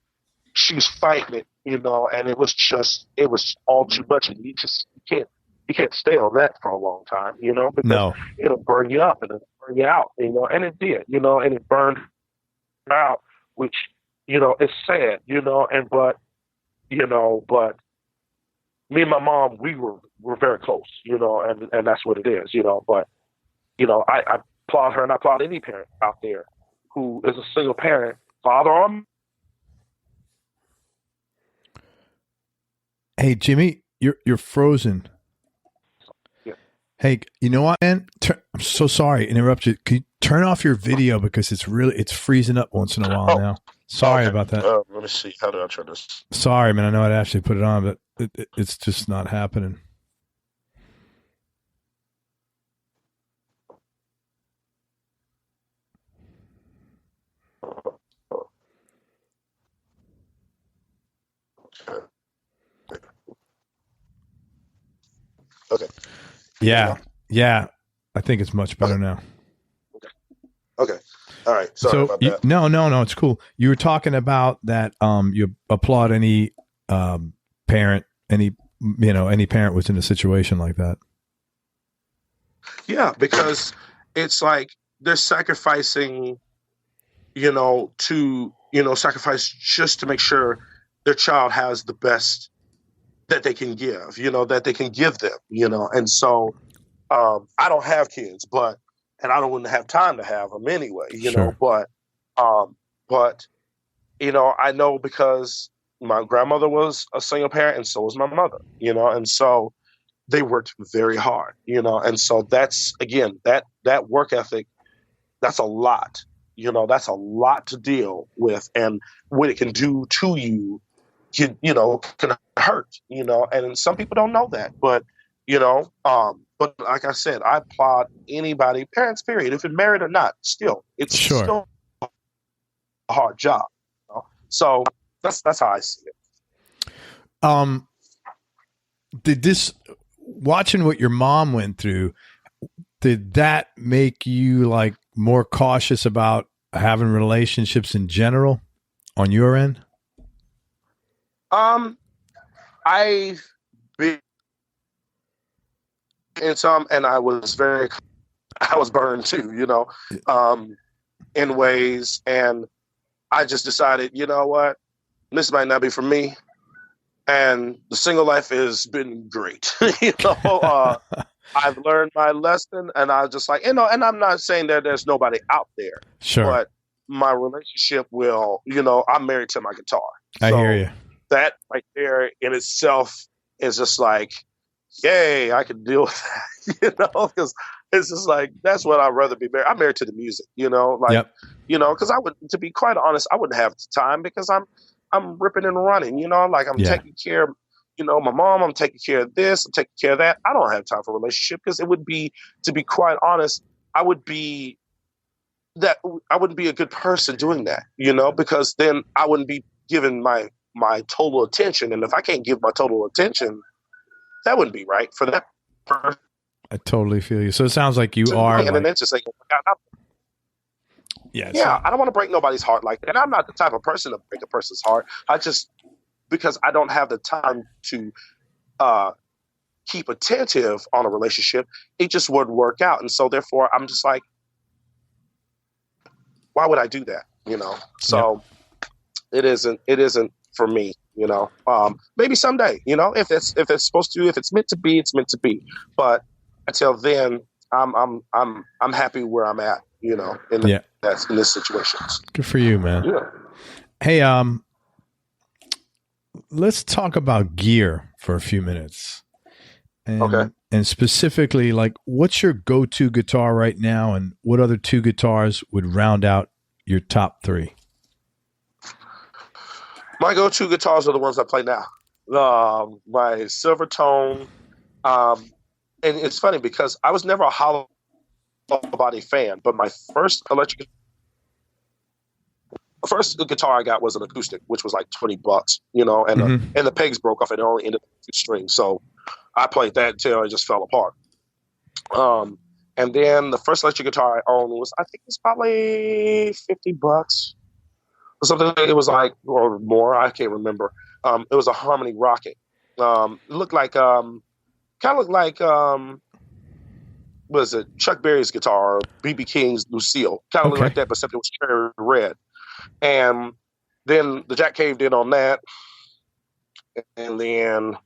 she was fighting it, and it was all too much, and you can't stay on that for a long time, because it'll burn you up and it'll burn you out, and it did, and it burned out, which, it's sad, but me and my mom, we're very close, and that's what it is, but, I applaud her, and I applaud any parent out there who is a single parent, father or. Hey, Jimmy, you're frozen. Yeah. Hey, you know what, man? I'm so sorry to interrupt you. Can you turn off your video, because it's freezing up once in a while now. Sorry about that. Let me see. How do I turn this? Sorry, man. I know I'd actually put it on, but it's just not happening. Okay. Yeah. I think it's much better now. Okay. All right. Sorry about that. No, it's cool. You were talking about that. You applaud any parent, any parent was in a situation like that. Yeah, because it's like they're sacrificing, to sacrifice just to make sure their child has the best that they can give, that they can give them, and so I don't have kids, and I don't want to have time to have them anyway, Sure. but I know because my grandmother was a single parent, and so was my mother, and so they worked very hard, and so that's, again, that work ethic, that's a lot, that's a lot to deal with, and what it can do to you can hurt, and some people don't know that, but like I said, I applaud anybody, parents, period, if you're married or not, still, it's still a hard job, so that's how I see it. Did this, watching what your mom went through, did that make you like more cautious about having relationships in general on your end? I've been in some, and I was burned too, in ways, and I just decided, you know what, this might not be for me, and the single life has been great. I've learned my lesson, and I was just like, and I'm not saying that there's nobody out there, sure, but my relationship will, I'm married to my guitar. I So hear you. that right there in itself is just like, yay, I can deal with that, because it's just like, that's what I'd rather be married. I'm married to the music, Yep. because to be quite honest, I wouldn't have the time because I'm ripping and running, like I'm Yeah. taking care of, my mom, I'm taking care of this, I'm taking care of that. I don't have time for a relationship because it would be, to be quite honest, I wouldn't be a good person doing that, because then I wouldn't be given my total attention. And if I can't give my total attention, that wouldn't be right for that person. I totally feel you. So it sounds like you are. And then it's just like, yeah. I don't want to break nobody's heart like that. And I'm not the type of person to break a person's heart. Because I don't have the time to keep attentive on a relationship, it just wouldn't work out. And so therefore I'm just like, why would I do that? So it isn't for me, maybe someday, if it's supposed to, if it's meant to be, it's meant to be. But until then, I'm happy where I'm at, in this situation. Good for you, man. Yeah. Hey, let's talk about gear for a few minutes. Okay. And specifically, like, what's your go-to guitar right now, and what other two guitars would round out your top three? My go-to guitars are the ones I play now. My Silvertone, and it's funny because I was never a hollow body fan, but my first guitar I got was an acoustic, which was like $20, and the pegs broke off and it only ended up with 2 strings. So I played that until it just fell apart. And then the first electric guitar I owned was, I think it's probably $50 or something. It was like, or more, I can't remember. It was a Harmony Rocket. It looked like, kind of looked like, was it Chuck Berry's guitar or B.B. King's Lucille? Kind of looked like that, but except it was cherry red. And then the jack caved in on that. And then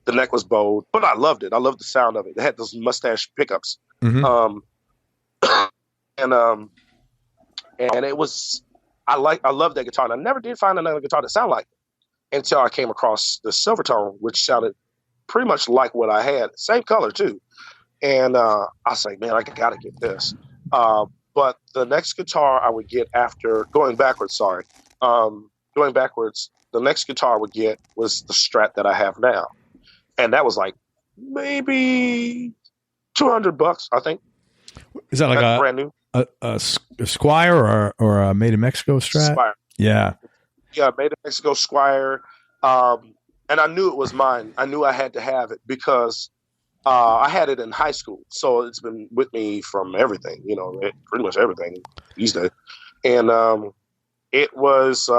the neck was bowed, but I loved it. I loved the sound of it. It had those mustache pickups. And it was, I loved that guitar. And I never did find another guitar that sounded like it until I came across the Silvertone, which sounded pretty much like what I had. Same color too. And I was like, man, I gotta get this. But the next guitar I would get after going backwards, the next guitar I would get was the Strat that I have now. And that was like maybe $200, I think. Is that like a brand new? A Squire or a Made in Mexico Strat? Squire. Yeah. Yeah, Made in Mexico Squire. And I knew it was mine. I knew I had to have it because I had it in high school. So it's been with me from everything, pretty much everything these days. And it was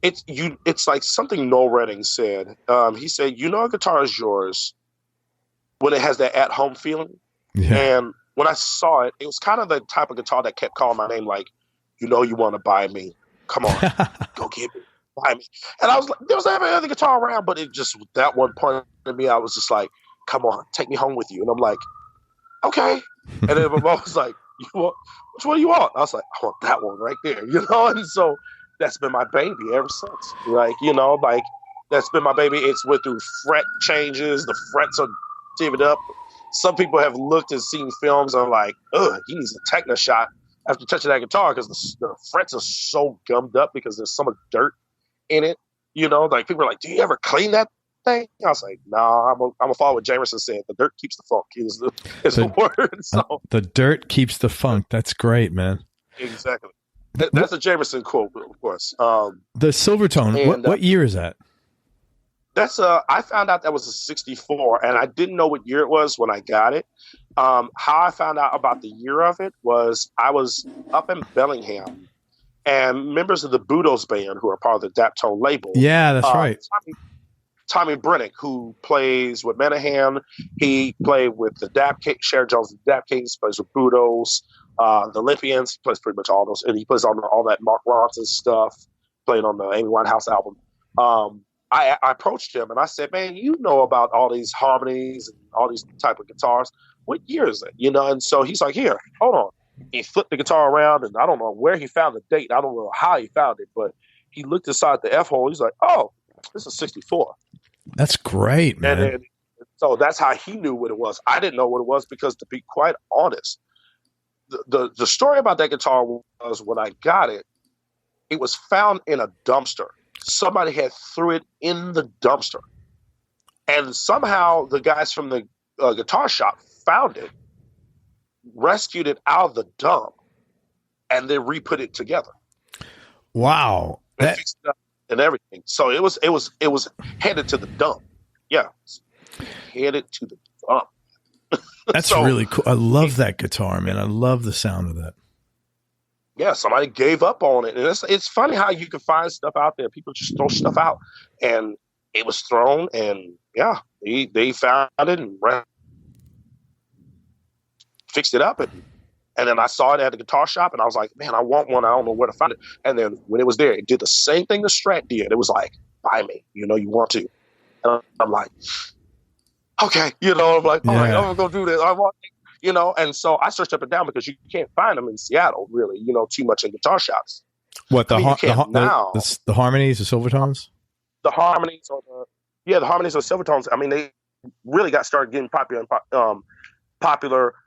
it's like something Noel Redding said. He said, a guitar is yours when it has that at-home feeling. Yeah. And when I saw it, it was kind of the type of guitar that kept calling my name, like, you want to buy me. Come on, go get me, buy me. And I was like, there was every other guitar around, but it just, that one point in me, I was just like, come on, take me home with you. And I'm like, okay. And then my mom was like, which one do you want? I was like, I want that one right there, And so that's been my baby ever since. Like, that's been my baby. It's went through fret changes. The frets are divvied up. Some people have looked and seen films and are like, ugh, he needs a Techno shot after touching that guitar because the frets are so gummed up because there's so much dirt in it. Like people are like, do you ever clean that thing? I was like, nah, I'm gonna follow what Jamerson said. The dirt keeps the funk is the word. So the dirt keeps the funk. That's great, man. Exactly. That's a Jamerson quote, of course. The Silvertone. What year is that? That's I found out that was a 64, and I didn't know what year it was when I got it. How I found out about the year of it was I was up in Bellingham, and members of the Budos band, who are part of the Daptone label. Yeah, that's right. Tommy Brennick, who plays with Menahan, he played with the Dap King, Sharon Jones, the Dap Kings, plays with Budos, the Olympians. He plays pretty much all those, and he plays on all that Mark Ronson stuff. Played on the Amy Winehouse album. I approached him and I said, man, you know about all these harmonies and all these type of guitars. What year is it? And so he's like, here, hold on. He flipped the guitar around, and I don't know where he found the date. I don't know how he found it, but he looked inside the F hole. He's like, "Oh, this is 64." That's great, man. And then, so that's how he knew what it was. I didn't know what it was because, to be quite honest, the story about that guitar was when I got it, it was found in a dumpster. Somebody had threw it in the dumpster, and somehow the guys from the guitar shop found it, rescued it out of the dump, and then re-put it together. Wow. And fixed it up and everything. So it was headed to the dump. Yeah. Headed to the dump. That's really cool. I love that guitar, man. I love the sound of that. Yeah, somebody gave up on it. And it's funny how you can find stuff out there. People just throw stuff out. And it was thrown, and yeah, they found it and fixed it up, and then I saw it at the guitar shop, and I was like, man, I want one. I don't know where to find it. And then when it was there, it did the same thing the Strat did. It was like, buy me, you want to. And I'm like, okay, I'm like, all right, I'm gonna go do this. I want, and so I searched up and down because you can't find them in Seattle, really, too much in guitar shops. What the harmonies, the Silvertones, the harmonies, the harmonies or Silvertones. I mean, they really got started getting popular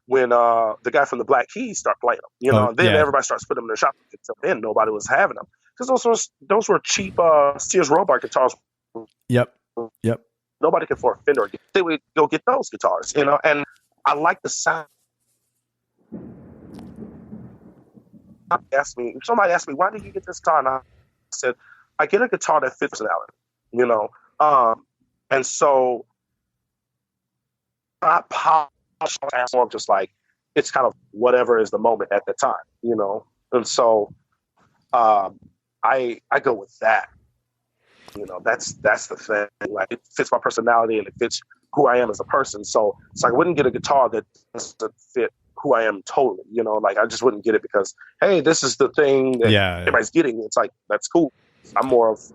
when the guy from the Black Keys started playing them. Then everybody starts putting them in their shop. Until then, nobody was having them because those were cheap Sears Roebuck guitars. Yep. Nobody could afford a Fender. They would go get those guitars, and I like the sound. Somebody asked me, why did you get this guitar? And I said, I get a guitar that fits personality, and so not polished. I'm just like, it's kind of whatever is the moment at the time, and so I go with that. That's the thing. Like, it fits my personality and it fits who I am as a person. So it's like I wouldn't get a guitar that doesn't fit who I am totally. Like I just wouldn't get it because, hey, this is the thing that everybody's getting. It's like, that's cool. I'm more of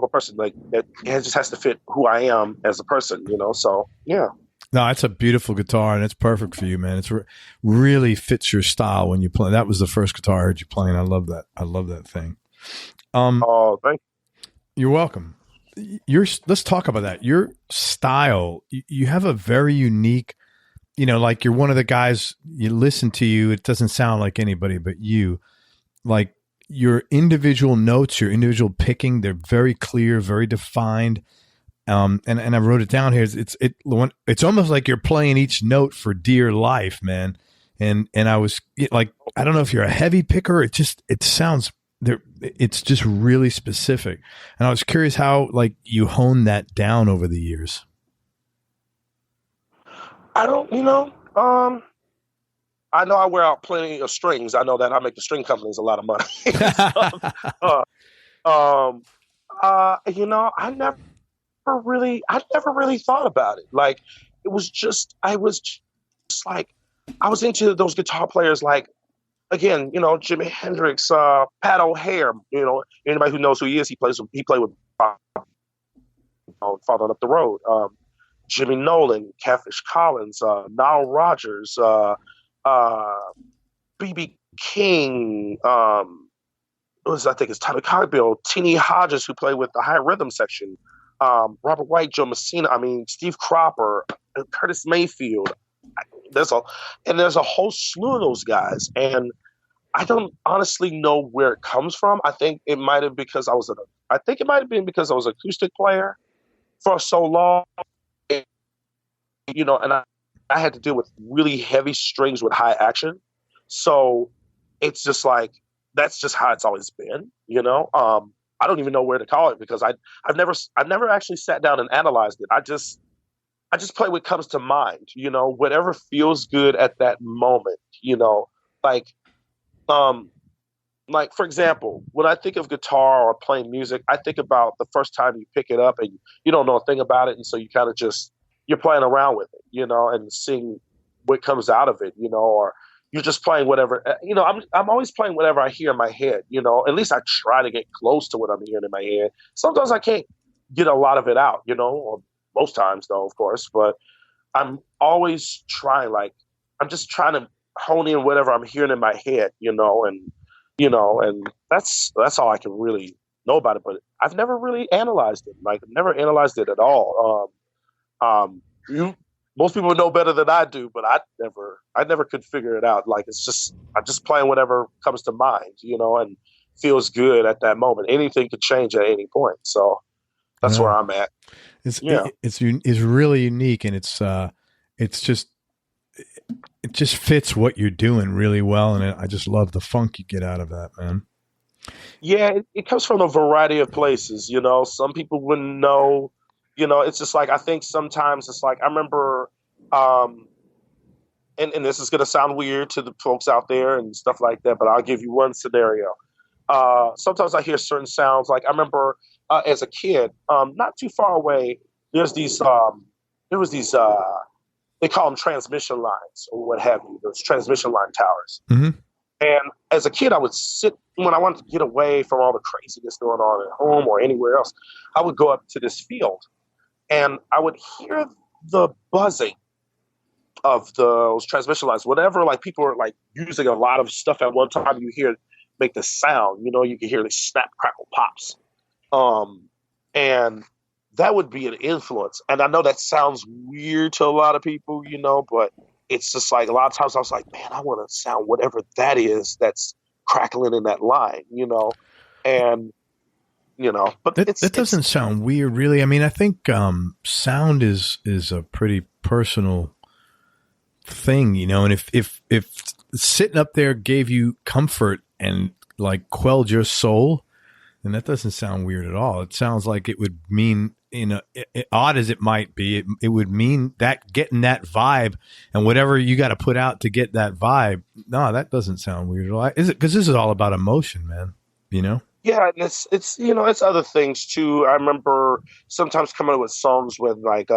a person like that. It just has to fit who I am as a person. So yeah. No, it's a beautiful guitar, and it's perfect for you, man. It's really fits your style when you play. That was the first guitar I heard you playing. I love that. I love that thing. Oh, thank you. You're welcome. Let's talk about that. Your style, you have a very unique, like you're one of the guys, you listen to you, it doesn't sound like anybody but you. Like your individual notes, your individual picking, they're very clear, very defined. And I wrote it down here. It's almost like you're playing each note for dear life, man. And I was like, I don't know if you're a heavy picker. It sounds there. It's just really specific. And I was curious how like you honed that down over the years. I don't, I know I wear out plenty of strings. I know that I make the string companies a lot of money. I never really thought about it. Like, I was just like, I was into those guitar players, like, again, Jimi Hendrix, Pat O'Hare, anybody who knows who he is, he played with Father Up the Road, Jimmy Nolan, Catfish Collins, Nile Rodgers, B.B. King, I think it's Tommy Cogbill, Teeny Hodges, who played with the High Rhythm section, Robert White, Joe Messina, Steve Cropper, Curtis Mayfield. There's a whole slew of those guys, and I don't honestly know where it comes from. I think it might have been because I was an acoustic player for so long, and I had to deal with really heavy strings with high action. So it's just like, that's just how it's always been, I don't even know where to call it because I've never actually sat down and analyzed it. I just play what comes to mind, whatever feels good at that moment, like for example, when I think of guitar or playing music, I think about the first time you pick it up and you don't know a thing about it. And so you kind of you're playing around with it, and seeing what comes out of it, or you're just playing whatever, I'm always playing whatever I hear in my head, at least I try to get close to what I'm hearing in my head. Sometimes I can't get a lot of it out, or most times though, of course, but I'm always trying, I'm just trying to hone in whatever I'm hearing in my head, and that's all I can really know about it. But I've never really analyzed it. Like, never analyzed it at all. Most people know better than I do, but I never could figure it out. Like, I'm just playing whatever comes to mind, and feels good at that moment. Anything could change at any point. So that's where I'm at. It's really unique, and it just fits what you're doing really well, and I just love the funk you get out of that, man. Yeah, it comes from a variety of places. Some people wouldn't know. It's just like, I think sometimes it's like, I remember, and this is going to sound weird to the folks out there and stuff like that, but I'll give you one scenario. Sometimes I hear certain sounds. Like, I remember as a kid, not too far away, there was these, they call them transmission lines or what have you. Those transmission line towers. Mm-hmm. And as a kid, I would sit, when I wanted to get away from all the craziness going on at home or anywhere else, I would go up to this field and I would hear the buzzing of those transmission lines. Whatever, like, people are like using a lot of stuff at one time, you hear make the sound, you can hear the snap, crackle, pops. And that would be an influence. And I know that sounds weird to a lot of people, but it's just like, a lot of times I was like, man, I want to sound whatever that is that's crackling in that line, and, but that doesn't sound weird, really. I mean, I think sound is a pretty personal thing, and if sitting up there gave you comfort and like quelled your soul, then that doesn't sound weird at all. It sounds like it would mean, odd as it might be, it would mean that getting that vibe and whatever you got to put out to get that vibe. No, that doesn't sound weird at all. Is it? Because this is all about emotion, man. Yeah, and it's other things too. I remember sometimes coming up with songs with like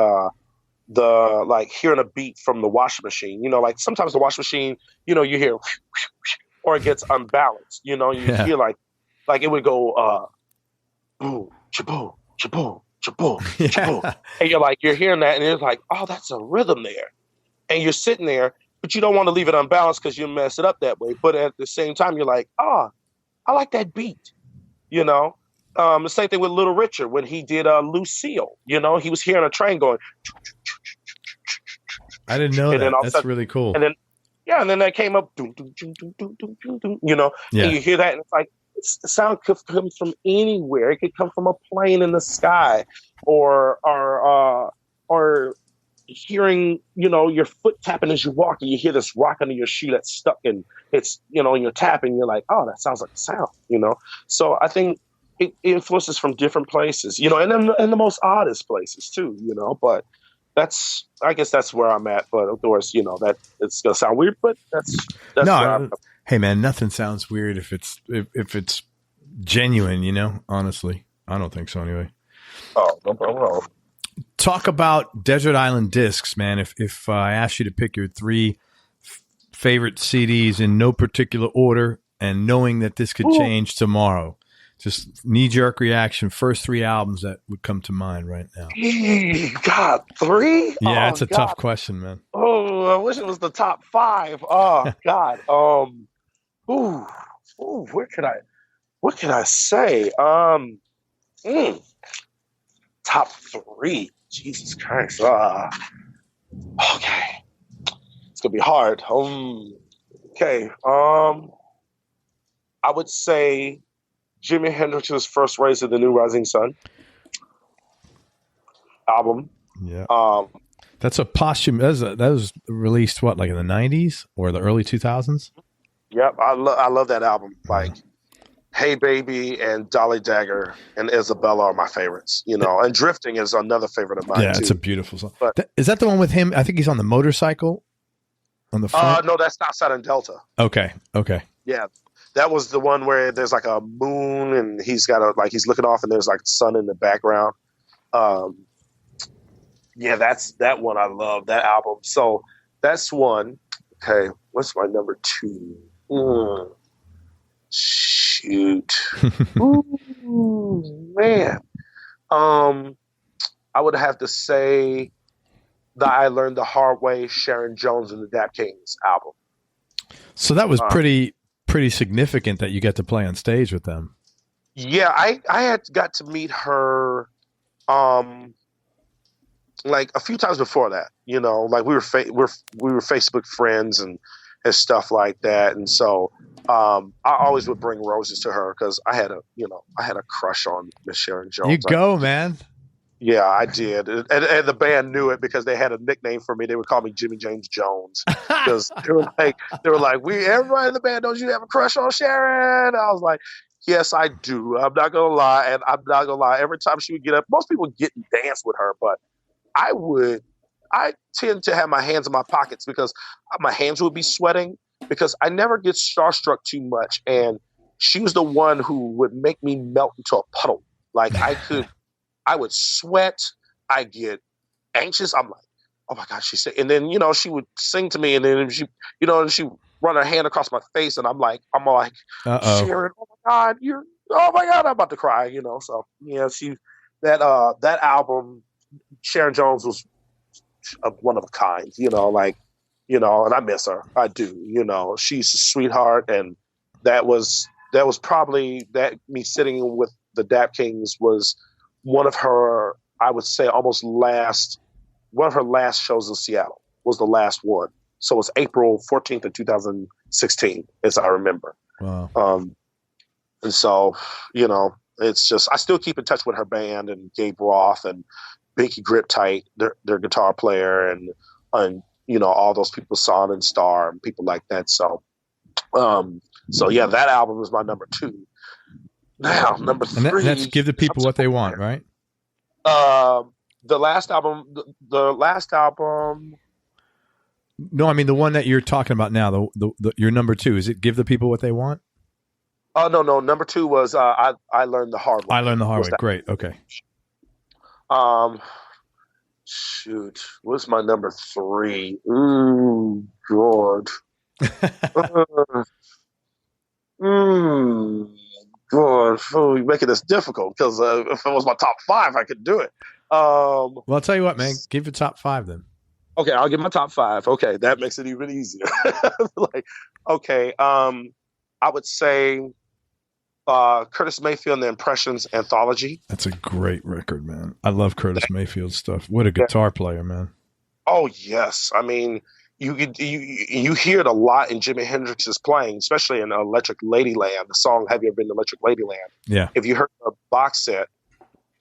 hearing a beat from the washing machine. Like, sometimes the washing machine, you hear or it gets unbalanced. You hear like it would go boom, chaboom, chaboom, chaboom, chaboom. And you're hearing that and it's like, oh, that's a rhythm there. And you're sitting there, but you don't want to leave it unbalanced because you mess it up that way. But at the same time, you're like, I like that beat. The same thing with Little Richard when he did Lucille. He was hearing a train going. I didn't know that. That's really cool. And then that came up. Doom, doom, doom, doom, doom, doom, doom, doom, and you hear that, and it's like, the sound could come from anywhere. It could come from a plane in the sky, or hearing, your foot tapping as you walk, and you hear this rock under your shoe that's stuck, and it's, and you're tapping, you're like, oh, that sounds like a sound, So I think it influences from different places, and in the most oddest places too, but I guess that's where I'm at. But of course, that it's gonna sound weird, but that's no. Hey man, nothing sounds weird if it's genuine, honestly. I don't think so anyway. Oh, no problem. Talk about Desert Island Discs, man. If I asked you to pick your 3 favorite CDs in no particular order, and knowing that this could change tomorrow, just knee-jerk reaction, first 3 albums that would come to mind right now. God, 3? Yeah, it's a tough question, man. Oh, I wish it was the top 5. Oh, God. What can I say? Top 3. Jesus Christ. Okay. It's gonna be hard. Okay. I would say Jimi Hendrix's First Rays of the New Rising Sun album. Yeah. That's a posthumous. That was released like in the 90s or the early 2000s? Yep. I love that album. Like, Hey Baby and Dolly Dagger and Isabella are my favorites, and Drifting is another favorite of mine. Yeah, it's a beautiful song. But, is that the one with him? I think he's on the motorcycle on the front. No, that's Southside and Delta. Okay. Yeah, that was the one where there's like a moon and he's got he's looking off and there's like sun in the background. Yeah, that's that one. I love that album. So that's one. Okay, what's my number 2? Shoot. Ooh, man. I would have to say that I Learned the Hard Way, Sharon Jones and the Dap Kings album. So that was pretty significant that you get to play on stage with them. Yeah, I had got to meet her like a few times before that, like we were Facebook friends and stuff like that. And so I always would bring roses to her because I had a crush on Miss Sharon Jones. You go, man. Yeah, I did. And the band knew it because they had a nickname for me. They would call me Jimmy James Jones because they were like, everybody in the band knows you have a crush on Sharon. I was like, yes, I do. I'm not going to lie. And I'm not going to lie. Every time she would get up, most people would get and dance with her, but I tend to have my hands in my pockets because my hands would be sweating because I never get starstruck too much. And she was the one who would make me melt into a puddle. Like I would sweat. I get anxious. I'm like, oh my God, she said, and then, she would sing to me and then she run her hand across my face and I'm like, Sharon, oh my God, I'm about to cry, So yeah, that album, Sharon Jones was one of a kind, and I miss her. I do, she's a sweetheart. And that was probably that me sitting with the Dap Kings was one of her, I would say one of her last shows in Seattle was the last one. So it was April 14th of 2016, as I remember. Wow. And so, it's just, I still keep in touch with her band and Gabe Roth and Binky Griptite, their guitar player, and all those people, Son and Star and people like that. So, yeah, that album is my number 2. Now, number 3. And that's Give the People What They Want, right? The last album. No, I mean the one that you're talking about now. Your number 2, is it Give the People What They Want? Oh no. Number 2 was I Learned the Hard Way. I Learned the Hard Way. Great. Okay. Shoot, what's my number 3? Ooh, God. God, you're making this difficult because if it was my top 5, I could do it. Well, I'll tell you what, man. Give your top 5 then. Okay, I'll give my top 5. Okay, that makes it even easier. I would say Curtis Mayfield and the Impressions Anthology. That's a great record, man. I love Curtis Mayfield stuff. What a guitar player, man. Oh yes, I mean you hear it a lot in Jimi Hendrix's playing, especially in Electric Ladyland. The song "Have You Ever Been to Electric Ladyland?" Yeah. If you heard a box set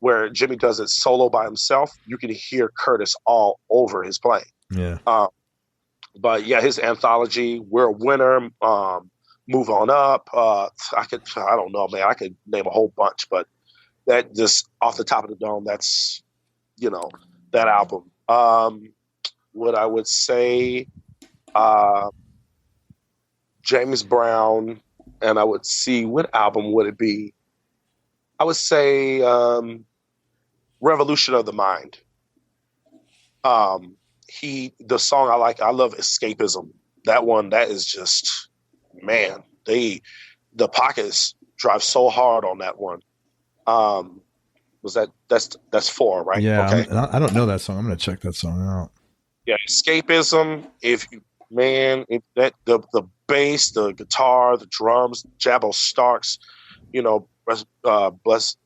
where Jimmy does it solo by himself, you can hear Curtis all over his playing. Yeah. But yeah, his anthology, "We're a Winner," "Move On Up." I don't know, man. I could name a whole bunch, but that just off the top of the dome, that's that album. What I would say, James Brown, and I would see what album would it be? I would say Revolution of the Mind. The song I love Escapism. That one, that is just, man, the pockets drive so hard on that one. That's 4, right? Yeah. Okay. I don't know that song. I'm going to check that song out. Yeah, Escapism. The bass, the guitar, the drums, Jabbo Starks, bless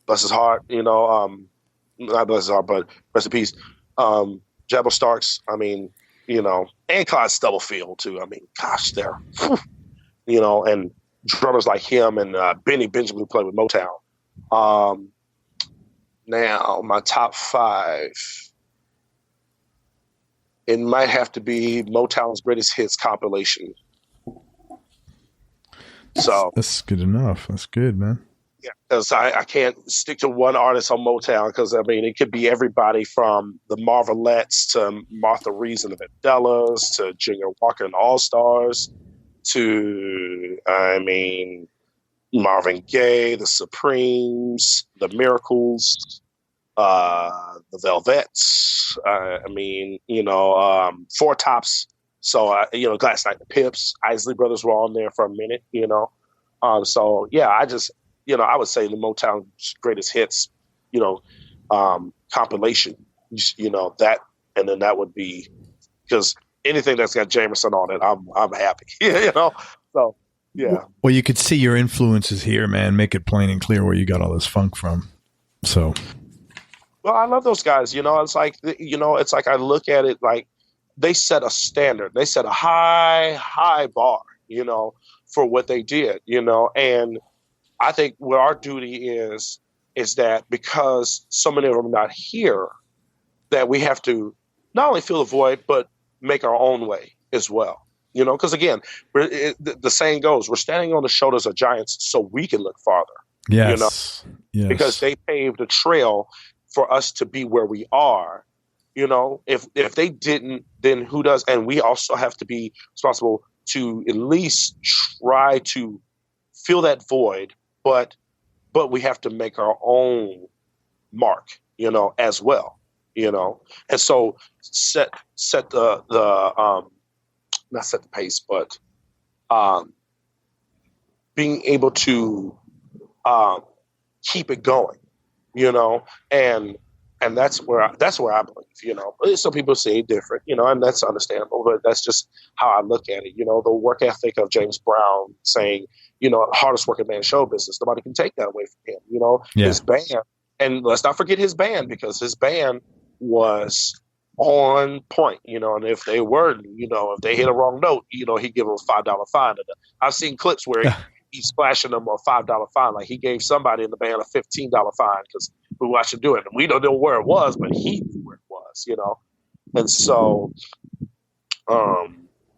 his heart, not bless his heart, but rest in peace. Jabbo Starks, and Clyde Stubblefield too. I mean, gosh, they're, and drummers like him and Benny Benjamin who played with Motown. Now my top 5. It might have to be Motown's Greatest Hits compilation. So that's good enough. That's good, man. Yeah, because I can't stick to one artist on Motown because it could be everybody from the Marvelettes to Martha Reeves and the Vandellas to Junior Walker and the All Stars to Marvin Gaye, the Supremes, the Miracles, the Velvets. Four Tops. So Gladys Knight and the Pips, Isley Brothers were on there for a minute. So yeah, I would say the Motown's Greatest Hits, compilation, that, and then that would be, because anything that's got Jamerson on it, I'm happy. You know, so yeah. Well, you could see your influences here, man. Make it plain and clear where you got all this funk from. So, well, I love those guys. You know, it's like I look at it like they set a standard. They set a high bar. You know, for what they did. You know, and I think what our duty is that because so many of them are not here, that we have to not only fill the void, but make our own way as well. You know, because again, the saying goes, we're standing on the shoulders of giants so we can look farther. yes. You know, Yes. because they paved a trail for us to be where we are. You know, if they didn't, then who does? And we also have to be responsible to at least try to fill that void, but we have to make our own mark, you know, as well, you know. And so set the not set the pace, but being able to keep it going, you know, and that's where I believe, you know. Some people say it different, you know, and that's understandable, but that's just how I look at it. You know, the work ethic of James Brown saying, you know, hardest working man in show business. Nobody can take that away from him. You know, his band, and let's not forget his band, because his band was on point, you know, and if they were, you know, if they hit a wrong note, you know, he'd give them a $5 fine. And I've seen clips where he's splashing them a $5 fine. Like he gave somebody in the band a $15 fine because we watched him do it. And we don't know where it was, but he knew where it was, you know? And so,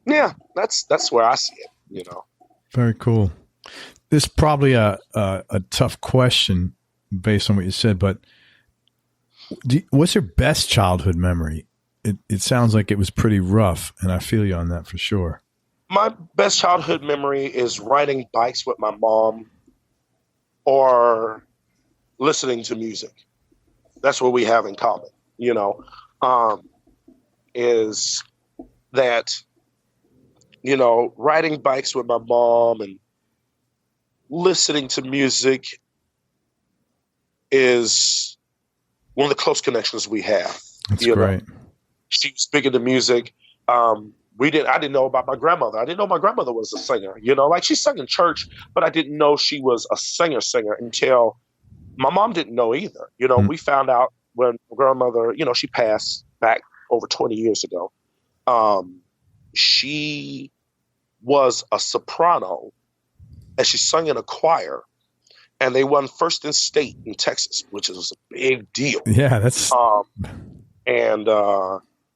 yeah, that's where I see it, you know? Very cool. This is probably a tough question based on what you said, but what's your best childhood memory? It sounds like it was pretty rough, and I feel you on that for sure. My best childhood memory is riding bikes with my mom or listening to music. That's what we have in common, you know, is that, you know, riding bikes with my mom and listening to music is one of the close connections we have. That's great. Know? She was big into music. I didn't know about my grandmother. I didn't know my grandmother was a singer, you know, like she sang in church, but I didn't know she was a singer until my mom didn't know either. You know, we found out when my grandmother, you know, she passed back over 20 years ago. She was a soprano and she sung in a choir, and they won first in state in Texas, which is a big deal. Yeah, that's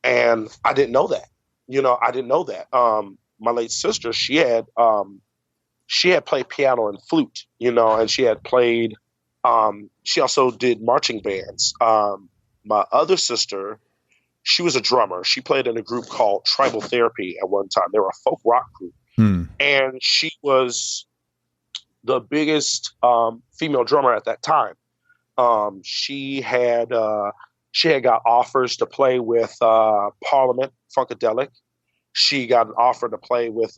and I didn't know that. You know, I didn't know that. My late sister, she had played piano and flute, you know, and she had played. She also did marching bands. My other sister, she was a drummer. She played in a group called Tribal Therapy at one time. They were a folk rock group, and she was the biggest female drummer at that time. She had got offers to play with Parliament Funkadelic. She got an offer to play with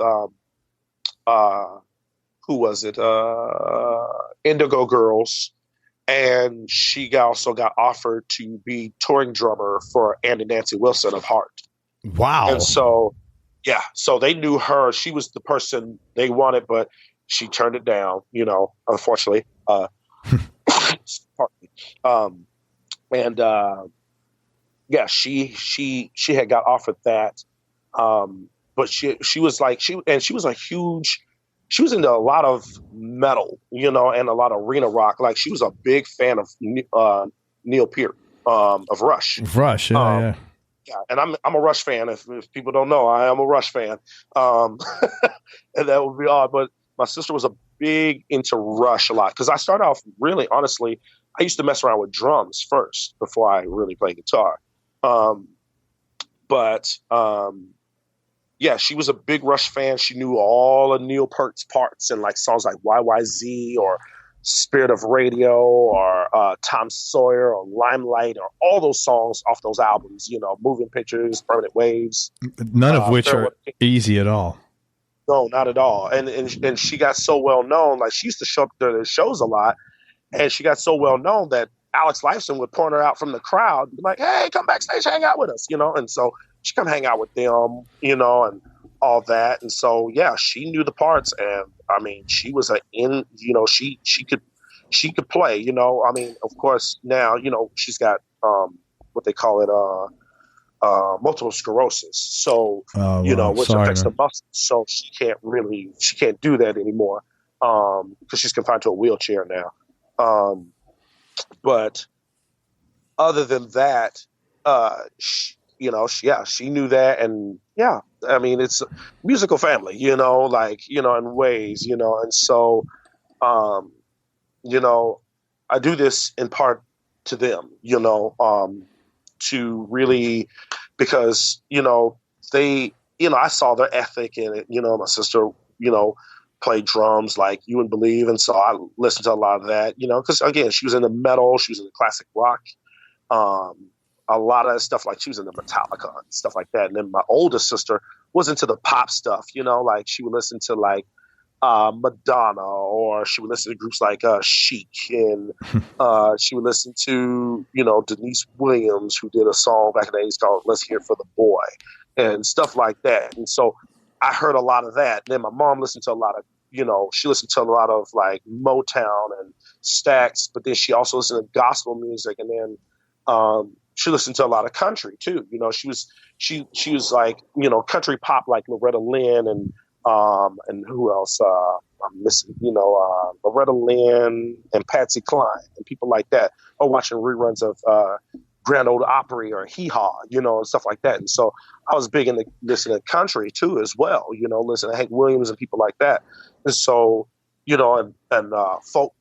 who was it? Indigo Girls. And she also got offered to be touring drummer for Andy Nancy Wilson of Heart. Wow. And so, yeah, so they knew her. She was the person they wanted, but she turned it down, you know, unfortunately. Yeah, she had got offered that. But she was like, she was into a lot of metal, you know, and a lot of arena rock. Like she was a big fan of Neil Peart, of Rush. Rush, yeah. Yeah, and I'm a Rush fan. If people don't know, I am a Rush fan. And that would be odd, but my sister was a big into Rush a lot, because I started off really, honestly, I used to mess around with drums first before I really played guitar. Yeah, she was a big Rush fan. She knew all of Neil Peart's parts and like songs like YYZ or Spirit of Radio or Tom Sawyer or Limelight or all those songs off those albums, you know, Moving Pictures, Permanent Waves. None of which are easy at all. No, not at all. And she got so well known. Like she used to show up to the shows a lot, and she got so well known that Alex Lifeson would point her out from the crowd and be like, "Hey, come backstage, hang out with us," you know. And so she come hang out with them, and all that. And so, yeah, she knew the parts. And I mean, she was she could play, I mean, of course now, she's got, what they call it, multiple sclerosis. So, which affects the muscles. So she can't do that anymore. Cause she's confined to a wheelchair now. But other than that, she knew that. And yeah, I mean, it's a musical family, in ways, and so, I do this in part to them, to really, because, they, I saw their ethic in it. My sister, played drums like you wouldn't believe. And so I listened to a lot of that, because again, she was into metal, she was into classic rock. A lot of that stuff, like she was into Metallica and stuff like that. And then my oldest sister was into the pop stuff, like she would listen to like Madonna, or she would listen to groups like Chic, and she would listen to, Denise Williams, who did a song back in the 80s called Let's Hear It for the Boy, and stuff like that. And so I heard a lot of that. And then my mom listened to a lot of, she listened to a lot of like Motown and Stax, but then she also listened to gospel music. And then she listened to a lot of country too. She was like, country pop, like Loretta Lynn and who else? I'm missing, Loretta Lynn and Patsy Cline and people like that, or watching reruns of Grand Ole Opry or Hee Haw, and stuff like that. And so I was big into listening to country too, as well, listening to Hank Williams and people like that. And so, and folk,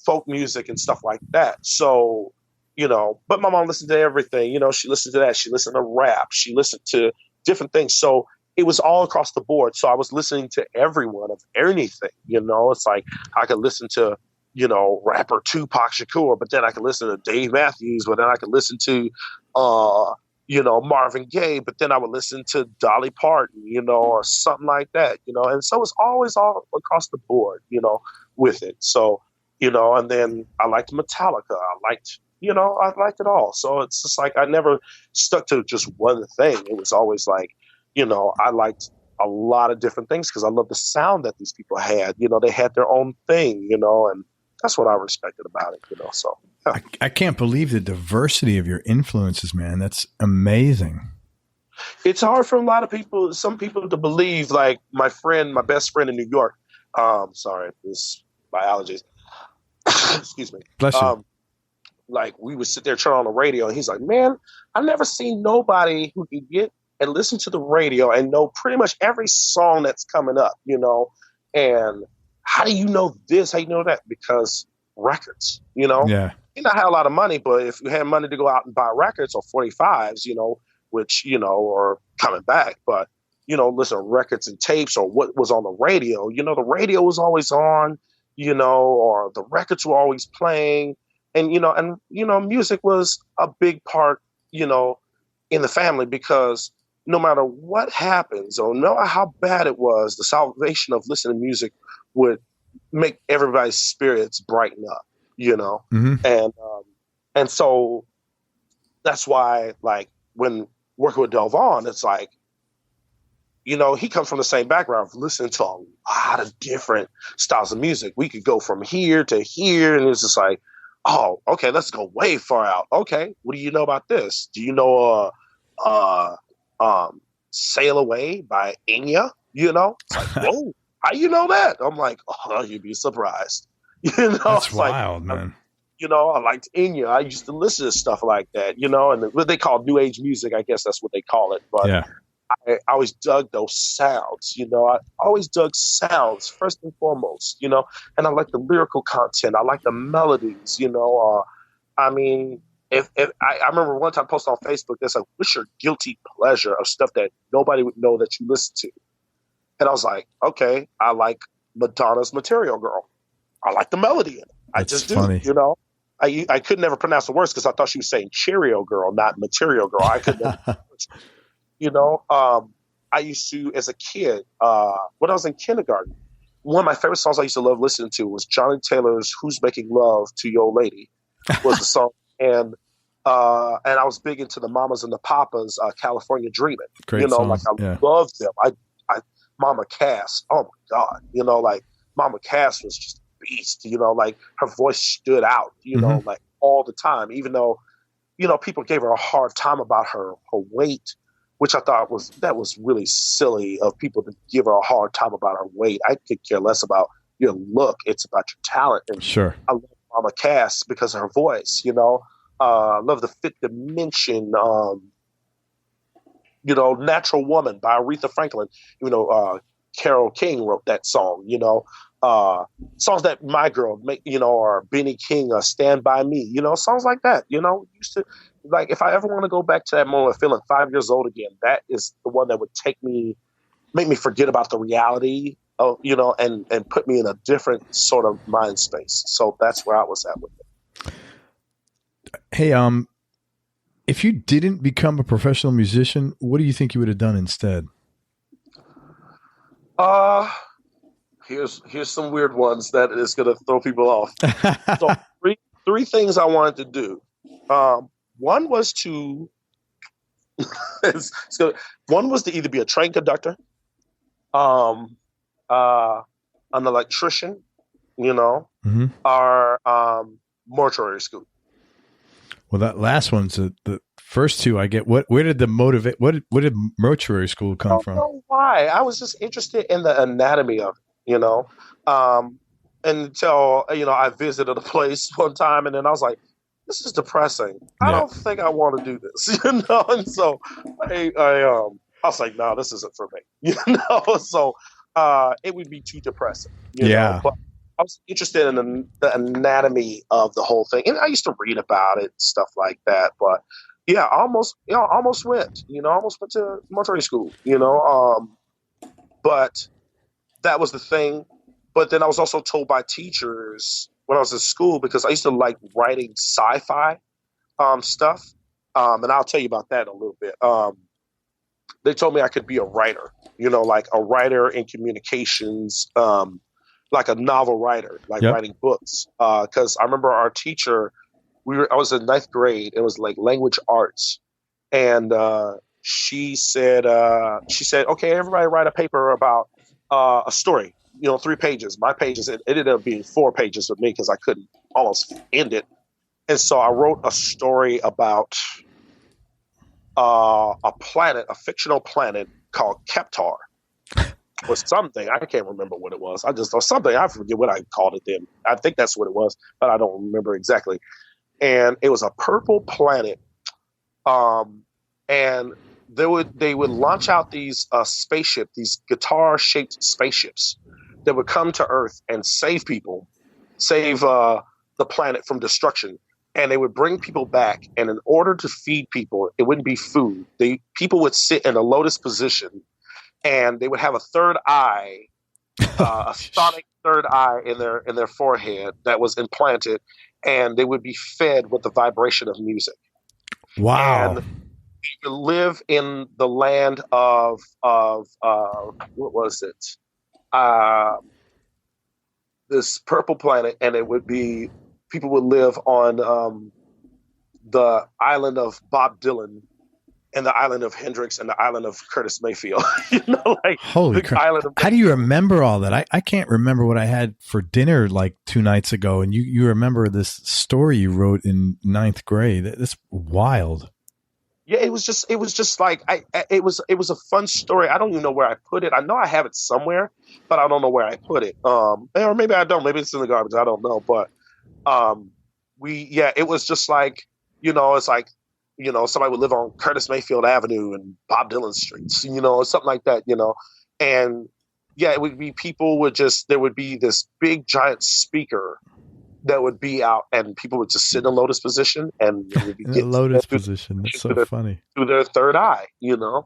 folk music and stuff like that. So, but my mom listened to everything, she listened to that. She listened to rap. She listened to different things. So it was all across the board. So I was listening to everyone of anything, it's like I could listen to, rapper Tupac Shakur, but then I could listen to Dave Matthews, but then I could listen to, Marvin Gaye, but then I would listen to Dolly Parton, or something like that, and so it's always all across the board, with it. So, and then I liked Metallica. I liked it all. So it's just like, I never stuck to just one thing. It was always like, I liked a lot of different things because I love the sound that these people had. They had their own thing, and that's what I respected about it, So yeah. I can't believe the diversity of your influences, man. That's amazing. It's hard for a lot of people, some people, to believe. Like my best friend in New York. Sorry, this my allergies. Excuse me. Bless you. Like we would sit there turn on the radio, and he's like, "Man, I've never seen nobody who can get and listen to the radio and know pretty much every song that's coming up, and how do you know this? How do you know that? Because records, Yeah. You not have a lot of money, but if you had money to go out and buy records or 45s, which, are coming back, but, listen to records and tapes or what was on the radio, the radio was always on, or the records were always playing, and, music was a big part, in the family, because no matter what happens or no matter how bad it was, the salvation of listening to music would make everybody's spirits brighten up, Mm-hmm. And so that's why, like, when working with Delvon, it's like, he comes from the same background of listening to a lot of different styles of music. We could go from here to here, and it's just like, oh, okay, let's go way far out. Okay, what do you know about this? Do you know Sail Away by Enya? It's like, whoa, how you know that? I'm like, oh, you'd be surprised. That's it's wild, like, man. I liked Enya. I used to listen to stuff like that, and what they call new age music, I guess that's what they call it. But Yeah. I always dug those sounds, I always dug sounds first and foremost, and I like the lyrical content. I like the melodies, I mean, if I remember one time posting on Facebook, that's like, what's your guilty pleasure of stuff that nobody would know that you listen to? And I was like, okay, I like Madonna's Material Girl. I like the melody in it. I just funny. do, I could never pronounce the words because I thought she was saying Cheerio Girl, not Material Girl. I could never, I used to, as a kid, when I was in kindergarten, one of my favorite songs I used to love listening to was Johnny Taylor's Who's Making Love to Your Lady was the song. And And I was big into the Mamas and the Papas, California Dreamin'. Great song. Like I loved them. I Mama Cass, oh my God, like Mama Cass was just a beast, like her voice stood out, like all the time, even though, people gave her a hard time about her weight, which I thought was really silly of people to give her a hard time about her weight. I could care less about your look. It's about your talent. And sure. I love Mama Cass because of her voice, I love the Fifth Dimension, Natural Woman by Aretha Franklin. Carole King wrote that song, songs that My Girl make, or Benny King, Stand By Me, songs like that, used to, like, if I ever want to go back to that moment of feeling 5 years old again, that is the one that would make me forget about the reality of, and put me in a different sort of mind space. So that's where I was at with it. Hey, if you didn't become a professional musician, what do you think you would have done instead? Here's some weird ones that is going to throw people off. So three things I wanted to do. One was to either be a train conductor, an electrician, or mortuary school. Well, that last one's the first two I get. Where did the motivate? What did mortuary school come from? I don't know why. I was just interested in the anatomy of it, until I visited a place one time, and then I was like, this is depressing. I don't think I want to do this, And so I was like, no, this isn't for me, So it would be too depressing, know. But I was interested in the anatomy of the whole thing, and I used to read about it and stuff like that. But yeah, almost went to mortuary school, but that was the thing. But then I was also told by teachers when I was in school, because I used to like writing sci-fi stuff, and I'll tell you about that in a little bit. They told me I could be a writer, like a writer in communications, like a novel writer, like writing books. Because I remember our teacher, I was in ninth grade. It was like language arts, and she said, okay, everybody write a paper about a story. 3 pages. My pages, it ended up being 4 pages with me because I couldn't almost end it. And so I wrote a story about a planet, a fictional planet called Keptar. Or something. I can't remember what it was. Or something. I forget what I called it then. I think that's what it was, but I don't remember exactly. And it was a purple planet. And they would launch out these spaceship, these guitar-shaped spaceships that would come to Earth and save people, save the planet from destruction. And they would bring people back. And in order to feed people, it wouldn't be food. People would sit in a lotus position, and they would have a third eye, a sonic third eye in their forehead that was implanted, and they would be fed with the vibration of music. Wow. And they would live in the land of what was it? This purple planet, and it would be people would live on the island of Bob Dylan, and the island of Hendrix, and the island of Curtis Mayfield. Holy crap! How do you remember all that? I can't remember what I had for dinner like 2 nights ago, and you remember this story you wrote in 9th grade. That's wild. Yeah, it was just like it was a fun story. I don't even know where I put it. I know I have it somewhere, but I don't know where I put it. Or maybe I don't. Maybe it's in the garbage. I don't know. But it was just like, it's like, somebody would live on Curtis Mayfield Avenue and Bob Dylan streets, something like that, and it would be there would be this big giant speaker that would be out, and people would just sit in a lotus position, and it would be in a lotus position. That's so funny. Through their third eye,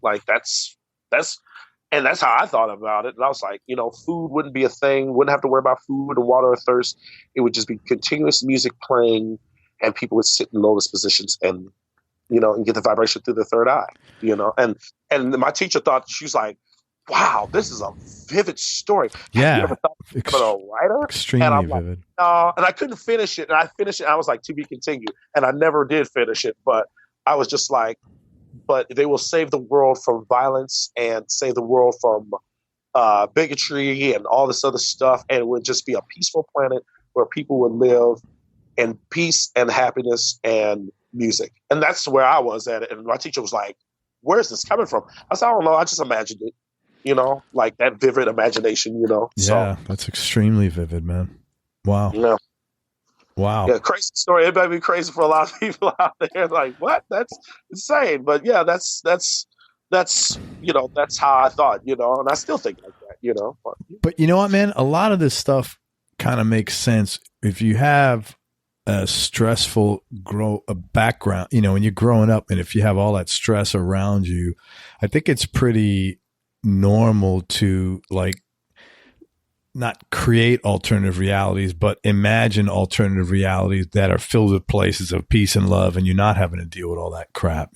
like that's how I thought about it. And I was like, food wouldn't be a thing, wouldn't have to worry about food or water or thirst. It would just be continuous music playing, and people would sit in lotus positions and and get the vibration through the third eye, and my teacher thought, she was like, wow, this is a vivid story. Have you Yeah. ever thought of a writer? And Extremely I'm like, vivid. no, and I couldn't finish it. And I finished it. And I was like, to be continued. And I never did finish it. But I was just like, but they will save the world from violence and save the world from bigotry and all this other stuff. And it would just be a peaceful planet where people would live in peace and happiness and music. And that's where I was at it. And my teacher was like, where's this coming from? I said, I don't know. I just imagined it, like that vivid imagination, Yeah, that's extremely vivid, man. Wow. Yeah. Wow. Yeah, crazy story. It might be crazy for a lot of people out there. Like, what? That's insane. But yeah, that's how I thought, and I still think like that, But you know what, man? A lot of this stuff kind of makes sense if you have a stressful background, when you're growing up, and if you have all that stress around you, I think it's pretty normal to like not create alternative realities, but imagine alternative realities that are filled with places of peace and love, and you're not having to deal with all that crap,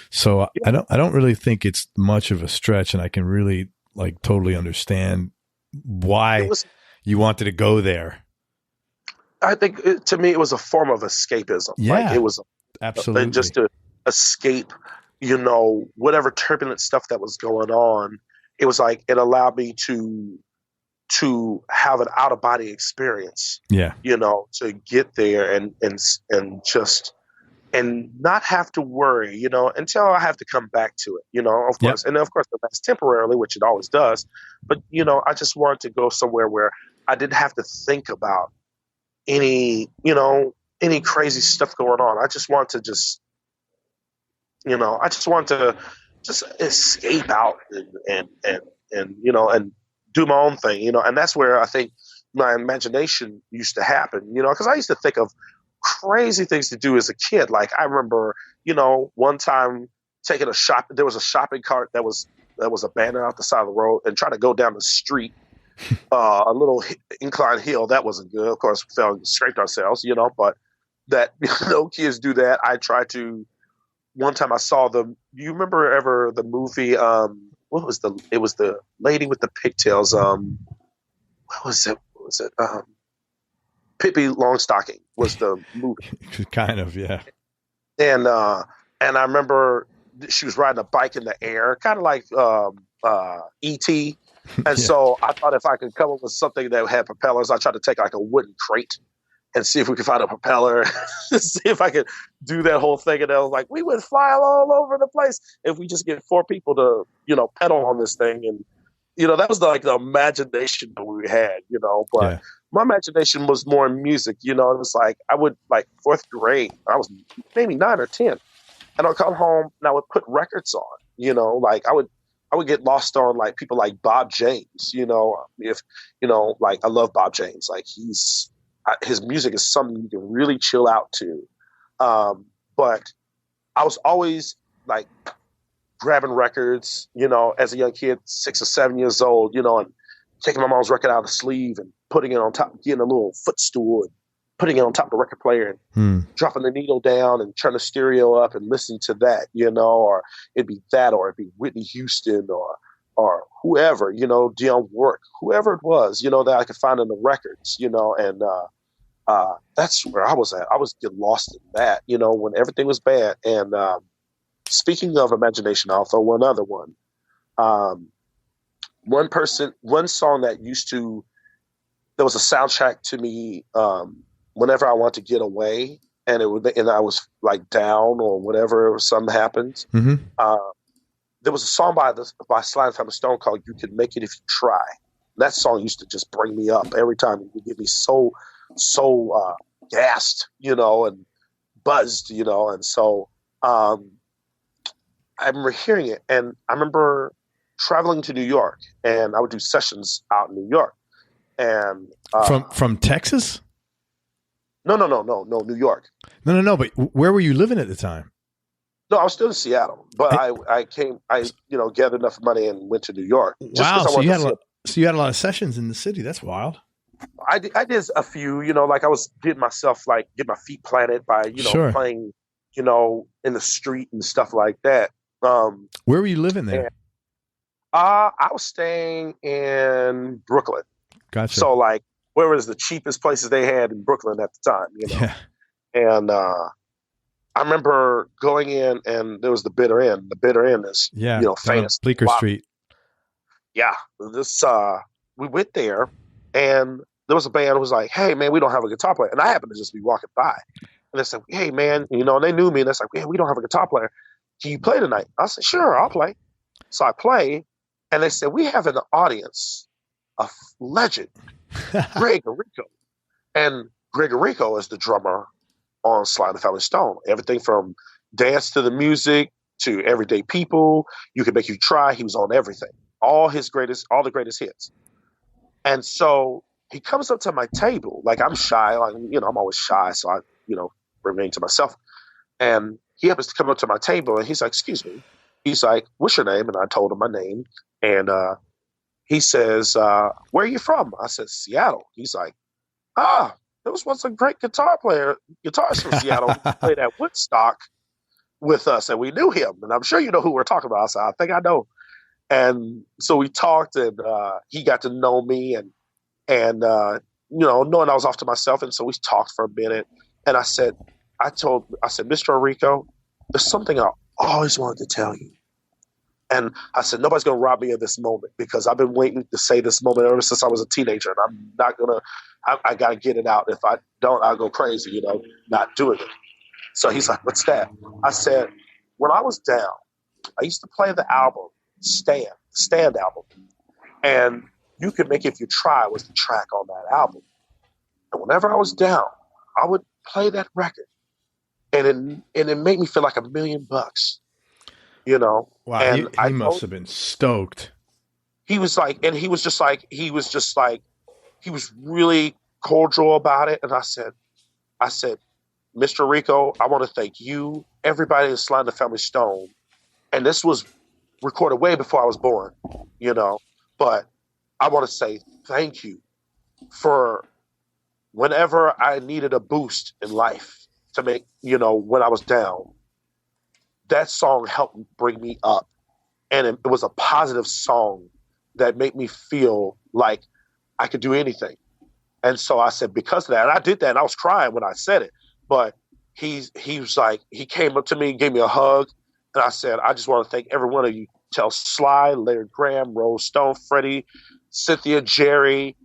So yeah. I don't really think it's much of a stretch, and I can really like totally understand why you wanted to go there. I think to me it was a form of escapism. Yeah, like, it was absolutely just to escape, whatever turbulent stuff that was going on. It was like it allowed me to have an out of body experience. Yeah, to get there and just and not have to worry, until I have to come back to it, of course. Yep. And of course that's temporarily, which it always does. But I just wanted to go somewhere where I didn't have to think about any crazy stuff going on. I just want to just escape out and do my own thing, and that's where I think my imagination used to happen, because I used to think of crazy things to do as a kid. Like I remember, one time taking there was a shopping cart that was abandoned out the side of the road, and trying to go down the street, a little inclined hill. That wasn't good. Of course, we fell and scraped ourselves, but that, kids do that. I tried to, one time I saw you remember ever the movie, it was the lady with the pigtails. What was it? Pippi Longstocking was the movie. Kind of, yeah. And I remember she was riding a bike in the air, kind of like E.T. And yeah. So I thought if I could come up with something that had propellers, I tried to take like a wooden crate and see if we could find a propeller, see if I could do that whole thing. And I was like, we would fly all over the place if we just get 4 people to, pedal on this thing. And, that was like the imagination that we had, but yeah. My imagination was more in music, it was like, I would like 4th grade, I was maybe 9 or 10, and I'd come home and I would put records on, like I would get lost on like people like Bob James, if, like I love Bob James, like his music is something you can really chill out to. But I was always like grabbing records, as a young kid, 6 or 7 years old, and taking my mom's record out of the sleeve and putting it on top, getting a little footstool and putting it on top of the record player and dropping the needle down and turn the stereo up and listen to that, or it'd be that, or it'd be Whitney Houston or whoever, Dionne Warwick, whoever it was, that I could find in the records, and that's where I was at. I was getting lost in that, when everything was bad. And speaking of imagination, I'll throw one other one. One song there was a soundtrack to me whenever I wanted to get away, and I was like down or whatever, something happened. Mm-hmm. There was a song by Sly and Family Stone called "You Can Make It If You Try." That song used to just bring me up every time. It would get me so gassed, and buzzed, and so I remember hearing it, and I remember traveling to New York, and I would do sessions out in New York, and from Texas. No, New York. No. But where were you living at the time? No, I was still in Seattle, but I gathered enough money and went to New York. Wow, so you had a lot of sessions in the city. That's wild. I did a few, like I was getting myself, like, get my feet planted by, sure. Playing, in the street and stuff like that. Where were you living there? I was staying in Brooklyn. Gotcha. So like, where was the cheapest places they had in Brooklyn at the time, you know? Yeah. And I remember going in, and there was the Bitter End. The Bitter End is, Yeah. you know, Down on famous. Bleecker Street. Yeah. This we went there, and there was a band who was like, "Hey man, we don't have a guitar player." And I happened to just be walking by. And they said, "Hey man," you know, and they knew me, and they're like, "Yeah, we don't have a guitar player. Can you play tonight?" I said, "Sure, I'll play." So I play, and they said, "We have in the audience a legend, Greg Rico." And Rico is the drummer on Sly and the Family Stone. Everything from Dance to the Music to Everyday People, You Can Make You Try. He was on everything. All the greatest hits. And so he comes up to my table. Like, I'm shy. Like, you know, I'm always shy. So I, you know, remain to myself. And he happens to come up to my table, and he's like, "Excuse me." He's like, "What's your name?" And I told him my name. And he says, "Where are you from?" I said, "Seattle." He's like, there was once a great guitarist from Seattle who played at Woodstock with us, and we knew him. And I'm sure you know who we're talking about. So I think I know. And so we talked, and he got to know me, and you know, knowing I was off to myself. And so we talked for a minute. And I said, "Mr. Rico, there's something I always wanted to tell you." And I said, "Nobody's going to rob me of this moment, because I've been waiting to say this moment ever since I was a teenager. And I'm not going to, I got to get it out. If I don't, I'll go crazy, you know, not doing it." So he's like, "What's that?" I said, "When I was down, I used to play the album, Stand album. And You Can Make It If You Try was the track on that album. And whenever I was down, I would play that record. And it made me feel like $1,000,000, you know?" Wow. And He must have been stoked. he was really cordial about it. And I said, "Mr. Rico, I want to thank you, everybody in Sly and the Family Stone." And this was recorded way before I was born, you know, but I want to say thank you for whenever I needed a boost in life to make, you know, when I was down, that song helped bring me up. And it was a positive song that made me feel like I could do anything. And so I said, because of that, and I did that, and I was crying when I said it, but he was like, he came up to me and gave me a hug. And I said, "I just want to thank every one of you. Tell Sly, Larry Graham, Rose Stone, Freddie, Cynthia, Jerry,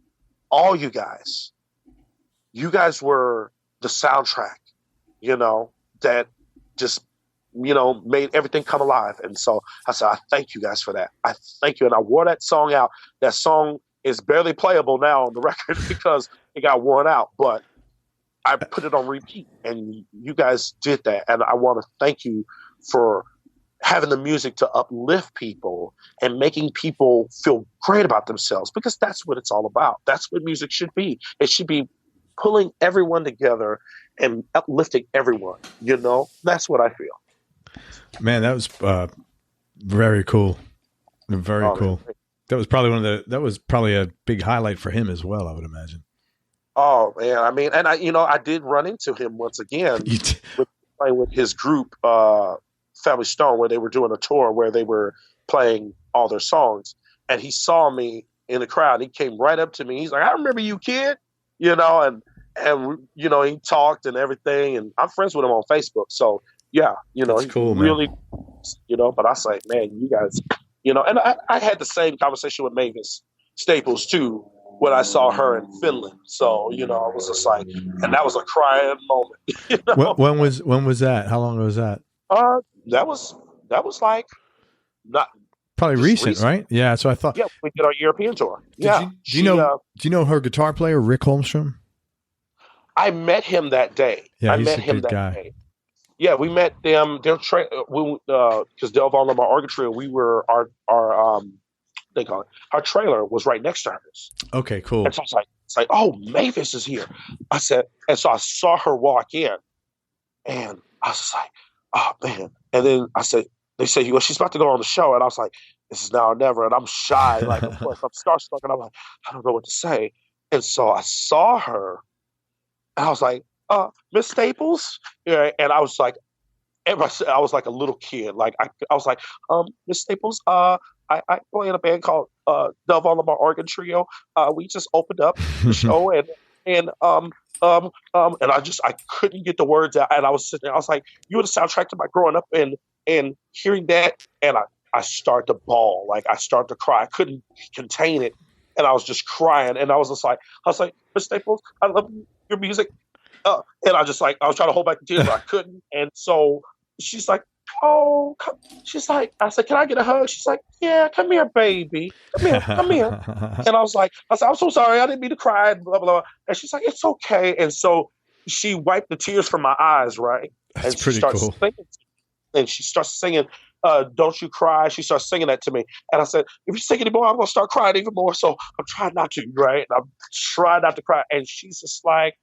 all you guys. You guys were the soundtrack, you know, that just, you know, made everything come alive." And so I said, "I thank you guys for that. I thank you." And I wore that song out. That song is barely playable now on the record because it got worn out, but I put it on repeat, and you guys did that. And I want to thank you for having the music to uplift people and making people feel great about themselves, because that's what it's all about. That's what music should be. It should be pulling everyone together and uplifting everyone. You know, that's what I feel. Man, that was very cool. Very cool. Man. That was probably a big highlight for him as well, I would imagine. Oh man, I mean, and I did run into him once again with his group, Family Stone, where they were doing a tour where they were playing all their songs, and he saw me in the crowd. He came right up to me. He's like, "I remember you, kid," you know, and you know, he talked and everything, and I'm friends with him on Facebook. So yeah, you know, he's cool, really, man. You know. But I was like, man, you guys, you know, and I had the same conversation with Mavis Staples too when I saw her in Finland. So you know, I was just like, and that was a crying moment. You know? When was that? How long ago was that? That was like not probably recent, right? Yeah. So I thought. Yeah, we did our European tour. Do you know her guitar player, Rick Holmstrom? I met him that day. Yeah, he's a good guy. Yeah, we met them. Because Delvon Lamarr Organ Trio, we were our they call it, our trailer was right next to hers. Okay, cool. And so it's like, oh, Mavis is here. I said, and so I saw her walk in, and I was like, oh man. And then they said, well, she's about to go on the show, and I was like, this is now or never. And I'm shy, like of course I'm starstruck, and I'm like, I don't know what to say. And so I saw her, and I was like, Miss Staples, yeah. And I was like, I was like a little kid, like I was like, Miss Staples, I play in a band called Delvon Lamarr Organ Trio. We just opened up the show, and and I couldn't get the words out, and I was sitting there. I was like, "You were the soundtrack to my growing up," and hearing that, and I started to bawl, like I started to cry. I couldn't contain it, and I was just crying, and I was like, Miss Staples, I love your music, and I was trying to hold back the tears, but I couldn't, and so she's like, "Oh," she's like, I said, "Can I get a hug?" She's like, "Yeah, come here, baby, come here." And I said, "I'm so sorry, I didn't mean to cry," and blah blah. And she's like, "It's okay." And so she wiped the tears from my eyes, right? That's and pretty cool. And she starts singing, "Don't You Cry." She starts singing that to me, and I said, "If you sing anymore, I'm gonna start crying even more." So I'm trying not to, right? And I'm trying not to cry, and she's just like,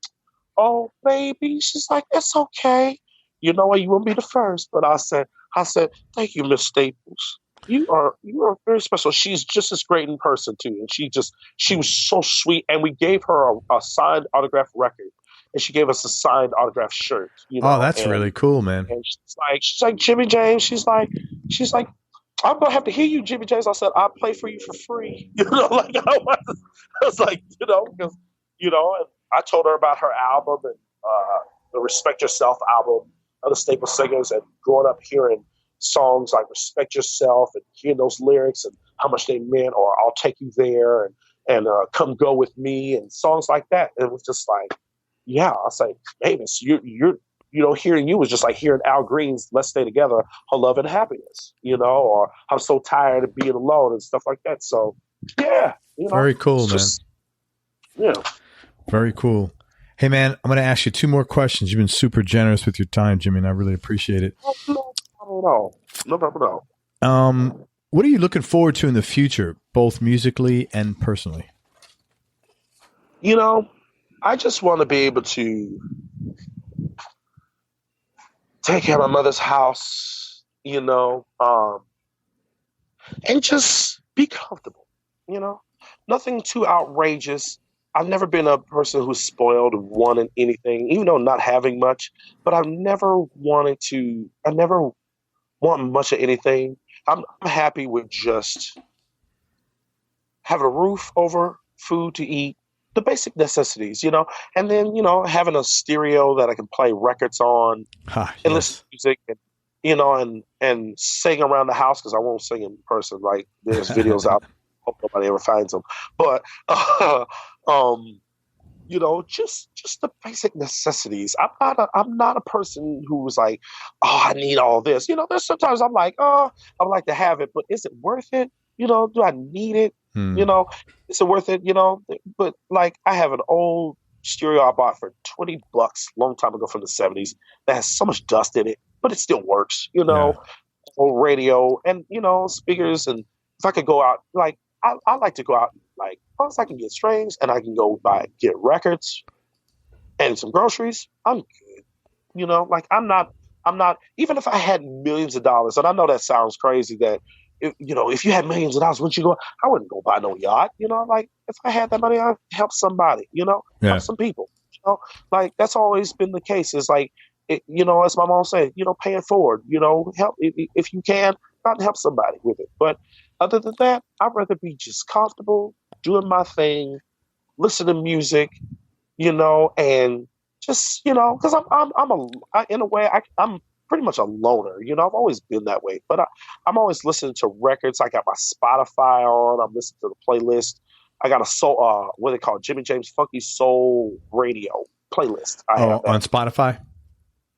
"Oh, baby," she's like, "It's okay. You know what? You won't be the first." But I said, "Thank you, Miss Staples. You are very special." She's just as great in person too, and she was so sweet. And we gave her a signed autograph record, and she gave us a signed autograph shirt. Oh, that's really cool, man. And she's like, "Jimmy James." She's like, "I'm gonna have to hear you, Jimmy James." I said, "I'll play for you for free." Like I was like, because and I told her about her album and the Respect Yourself album of the Staple Singers, and growing up hearing songs like Respect Yourself and hearing those lyrics and how much they meant, or I'll Take You There and Come Go With Me and songs like that. And it was just like, yeah, I was like, Mavis, you're hearing you was just like hearing Al Green's Let's Stay Together, Her Love and Happiness, or I'm so tired of being alone and stuff like that. So yeah, very cool, man. Yeah. Very cool. Hey, man, I'm going to ask you two more questions. You've been super generous with your time, Jimmy, and I really appreciate it. No problem at all. What are you looking forward to in the future, both musically and personally? I just want to be able to take care of my mother's house, and just be comfortable, nothing too outrageous. I've never been a person who's spoiled and wanted anything, even though not having much, but I never want much of anything. I'm happy with just having a roof over, food to eat, the basic necessities, and then, having a stereo that I can play records on and listen to music and sing around the house, because I won't sing in person. Like, there's videos out. Hope nobody ever finds them. But, just the basic necessities. I'm not a person who was like, "Oh, I need all this." There's sometimes I'm like, "Oh, I'd like to have it, but is it worth it? Do I need it? Is it worth it?" But like, I have an old stereo I bought for $20 long time ago from the 70s that has so much dust in it, but it still works. Old radio and speakers, and if I could go out, like, I like to go out, like, once I can get strings and I can go get records and some groceries, I'm good. Like, I'm not, even if I had millions of dollars, and I know that sounds crazy that, if you had millions of dollars, wouldn't you go? I wouldn't go buy no yacht. Like, if I had that money, I'd help somebody, help some people, like, that's always been the case. It's like, as my mom said, pay it forward, help if you can, not help somebody with it. But other than that, I'd rather be just comfortable doing my thing, listen to music, and just, because in a way, I'm pretty much a loner. I've always been that way, but I'm always listening to records. I got my Spotify on. I'm listening to the playlist. I got a soul, what they call Jimmy James Funky Soul Radio playlist. I have that on Spotify.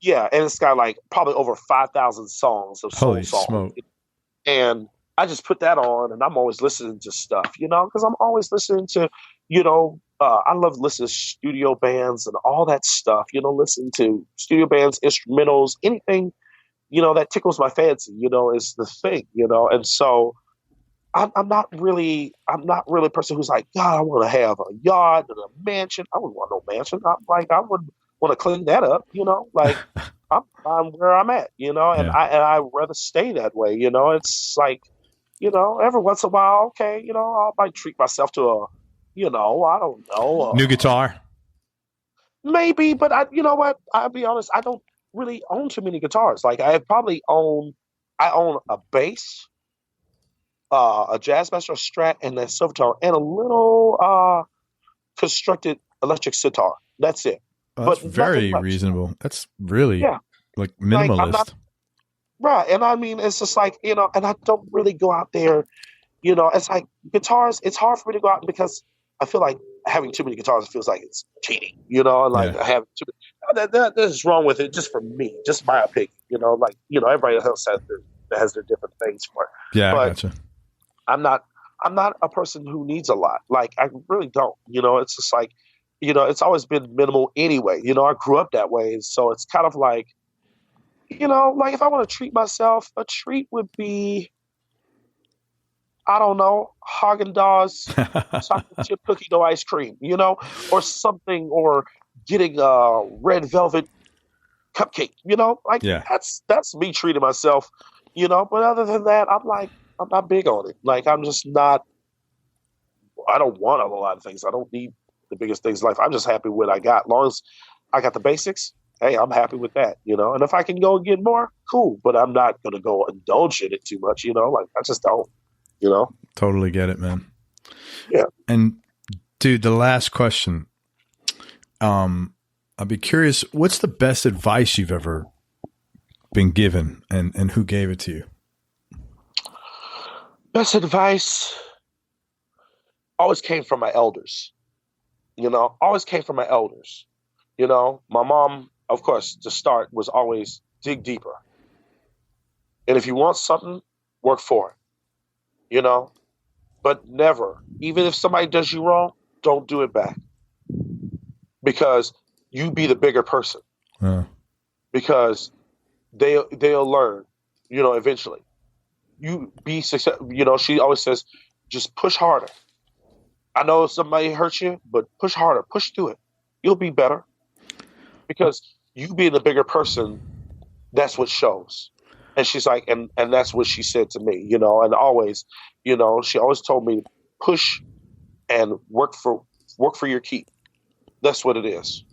Yeah, and it's got like probably over 5,000 songs of soul songs. Smoke. And I just put that on, and I'm always listening to stuff, because I'm always listening to, I love listening to studio bands and all that stuff, listening to studio bands, instrumentals, anything, that tickles my fancy, is the thing, and so I'm not really a person who's like, God, I want to have a yacht and a mansion. I wouldn't want no mansion. I would want to clean that up, like I'm where I'm at, and I rather stay that way, it's like, every once in a while, okay, I might treat myself to a, I don't know. New guitar? Maybe, but you know what? I'll be honest, I don't really own too many guitars. Like, I own a bass, a Jazzmaster, a Strat, and a silver tone, and a little constructed electric sitar. That's it. Oh, that's But nothing very much. reasonable. That's really Yeah. like Like I'm not minimalist. right. And I mean, it's just like, and I don't really go out there, it's like guitars, it's hard for me to go out because I feel like having too many guitars feels like it's cheating, and like Yeah. I have too many. That's wrong with it, just for me, just my opinion, like, everybody else has their different things for it. Yeah, I But gotcha. I'm not a person who needs a lot. Like I really don't. It's just like, it's always been minimal anyway. I grew up that way. So it's kind of like, like if I want to treat myself, a treat would be, I don't know, Haagen-Dazs chocolate chip cookie dough ice cream, or something, or getting a red velvet cupcake, like Yeah. that's me treating myself, but other than that, I'm not big on it. Like I'm just not, I don't want a lot of things. I don't need the biggest things in life. I'm just happy with what I got. As long as I got the basics, hey, I'm happy with that, and if I can go and get more, cool, but I'm not going to go indulge in it too much, like I just don't, Totally get it, man. Yeah. And dude, the last question. I'd be curious, what's the best advice you've ever been given, and who gave it to you? Best advice always came from my elders, always came from my elders. My mom, of course, to start, was always dig deeper. And if you want something, work for it, but never, even if somebody does you wrong, don't do it back, because you be the bigger person, because they'll learn, eventually. You be successful. She always says, just push harder. I know somebody hurt you, but push harder, push through it. You'll be better, because you being the bigger person, that's what shows. And she's like, and that's what she said to me, and always, she always told me, push and work for your keep. That's what it is.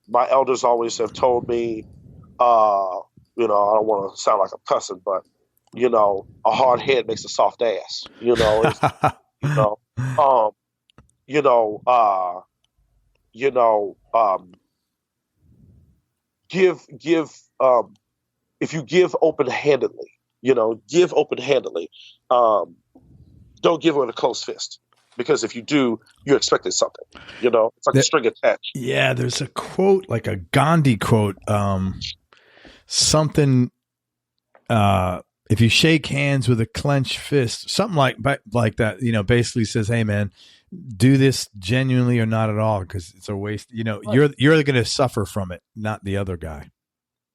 My elders always have told me, I don't want to sound like I'm cussing, but a hard head makes a soft ass. Um, you know, uh, give if you give open handedly, give open handedly. Don't give with a closed fist, because if you do, you expected something. It's like a string attached. Yeah, there's a quote, like a Gandhi quote, something. If you shake hands with a clenched fist, something like that, basically says, "Hey, man, do this genuinely or not at all, because it's a waste. Right. You're going to suffer from it, not the other guy."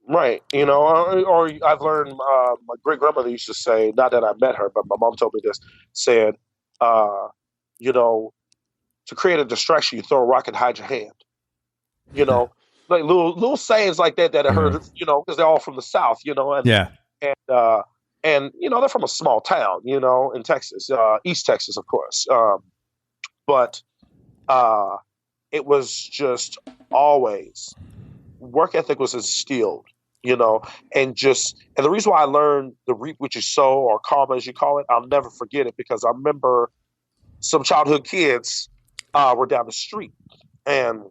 Right. Or I've learned, my great grandmother used to say, not that I met her, but my mom told me this, said, to create a distraction, you throw a rock and hide your hand. Like little sayings like that I heard, because they're all from the South, and yeah. And they're from a small town, in Texas, East Texas, of course. But it was just always, work ethic was instilled, and the reason why I learned the reap what you sow, or karma as you call it, I'll never forget it, because I remember some childhood kids were down the street, and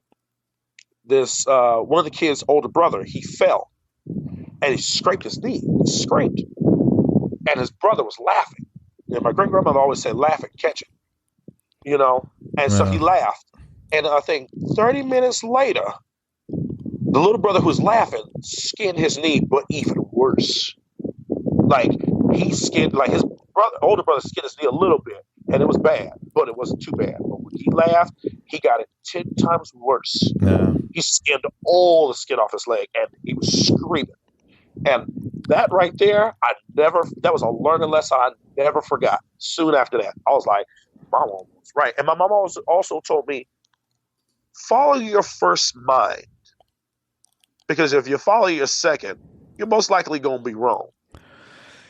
this one of the kids' older brother, he fell and he scraped his knee. He scraped. And his brother was laughing. And my great grandmother always said, laugh and catch it. And so he laughed. And I think 30 minutes later, the little brother who was laughing skinned his knee, but even worse. Like he skinned, like his older brother skinned his knee a little bit, and it was bad, but it wasn't too bad. But when he laughed, he got it 10 times worse. Yeah. He skinned all the skin off his leg, and he was screaming. And that right there, that was a learning lesson I never forgot. Soon after that, I was like, Mom was right. And my mom also told me, follow your first mind. Because if you follow your second, you're most likely going to be wrong.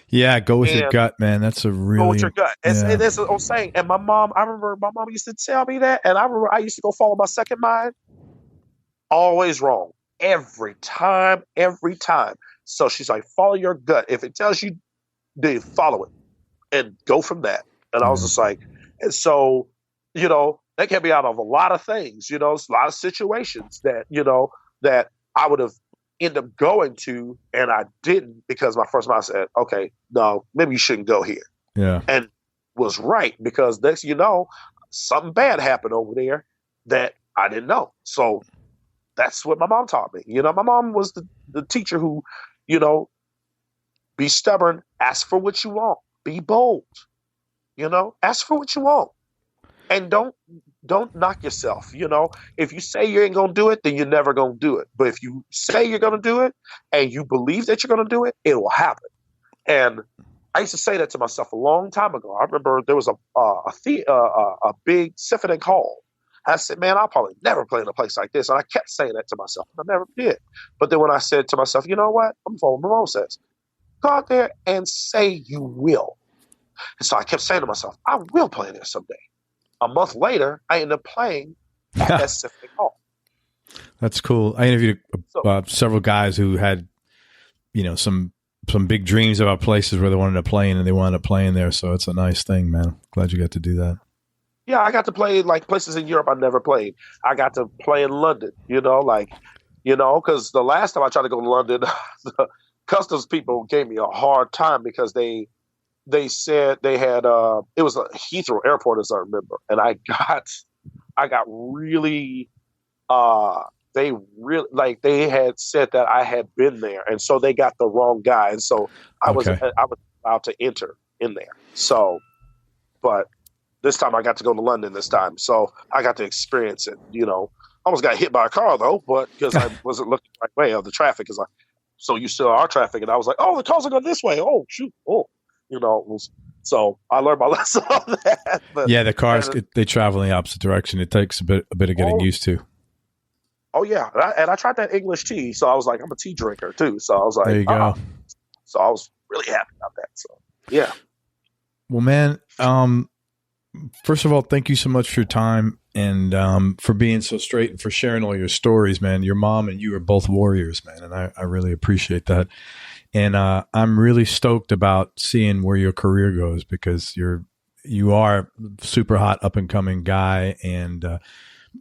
Yeah, go with your gut, man. That's a really... Go with your gut. And that's what I'm saying. And I remember my mom used to tell me that, and I remember I used to go follow my second mind. Always wrong. Every time. So she's like, follow your gut. If it tells you then follow it and go from that. And I was just like, and so, you know, that kept me out of a lot of things, you know, a lot of situations that, you know, that I would have ended up going to, and I didn't, because my first mind said, okay, no, maybe you shouldn't go here. Yeah. And was right, because next, you know, something bad happened over there that I didn't know. So that's what my mom taught me. You know, my mom was the teacher who, you know, be stubborn, ask for what you want, be bold, you know, ask for what you want. And don't knock yourself. You know, if you say you ain't going to do it, then you're never going to do it. But if you say you're going to do it and you believe that you're going to do it, it will happen. And I used to say that to myself a long time ago. I remember there was a big symphonic hall. I said, man, I'll probably never play in a place like this. And I kept saying that to myself. And I never did. But then when I said to myself, you know what? I'm following what Ramon says. Go out there and say you will. And so I kept saying to myself, I will play there someday. A month later, I ended up playing at that symphony hall. That's cool. I interviewed several guys who had, you know, some big dreams about places where they wanted to play in, and they wound up playing there. So it's a nice thing, man. Glad you got to do that. Yeah, I got to play like places in Europe I never played. I got to play in London, you know, like, you know, because the last time I tried to go to London, the customs people gave me a hard time because they said they had it was a Heathrow Airport, as I remember, and I got really they had said that I had been there, and so they got the wrong guy, and so I was allowed to enter in there. So, but this time I got to go to London this time, so I got to experience it. You know, almost got hit by a car though, but because I wasn't looking the right way of the traffic, is like, so you still are traffic, and I was like, oh, the cars are going this way. Oh shoot, oh. You know, so I learned my lesson on that. But, yeah, the cars they travel in the opposite direction. It takes a bit of getting used to. Oh yeah, and I tried that English tea, so I was like, I'm a tea drinker too. So I was like, there you go. So I was really happy about that. So yeah. Well, man, first of all, thank you so much for your time and for being so straight and for sharing all your stories, man. Your mom and you are both warriors, man, and I really appreciate that. And I'm really stoked about seeing where your career goes, because you are super hot up and coming guy, and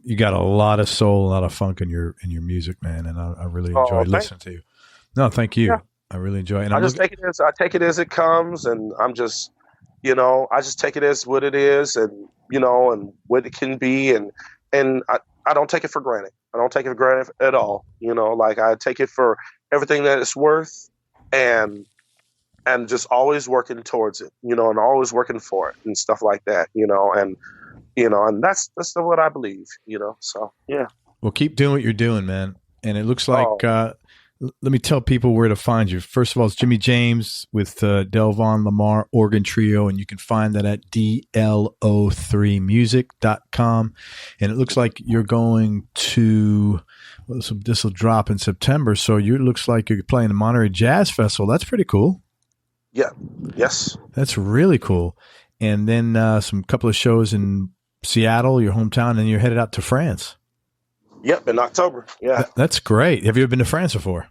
you got a lot of soul, a lot of funk in your music, man. And I really enjoy listening to you. No, thank you. Yeah. I really enjoy it. And I take it as it comes, and I'm just, you know, I just take it as what it is, and you know, and what it can be, and I don't take it for granted. I don't take it for granted at all. You know, like I take it for everything that it's worth. And just always working towards it, you know, and always working for it and stuff like that, you know, and that's what I believe, you know. So yeah. Well, keep doing what you're doing, man. And it looks like let me tell people where to find you. First of all, it's Jimmy James with Delvon Lamarr Organ Trio, and you can find that at dlo3music.com. And it looks like you're going to. Well, so this will drop in September, so it looks like you're playing the Monterey Jazz Festival. That's pretty cool. Yeah. Yes. That's really cool. And then some couple of shows in Seattle, your hometown, and you're headed out to France. Yep, in October. Yeah. That's great. Have you ever been to France before?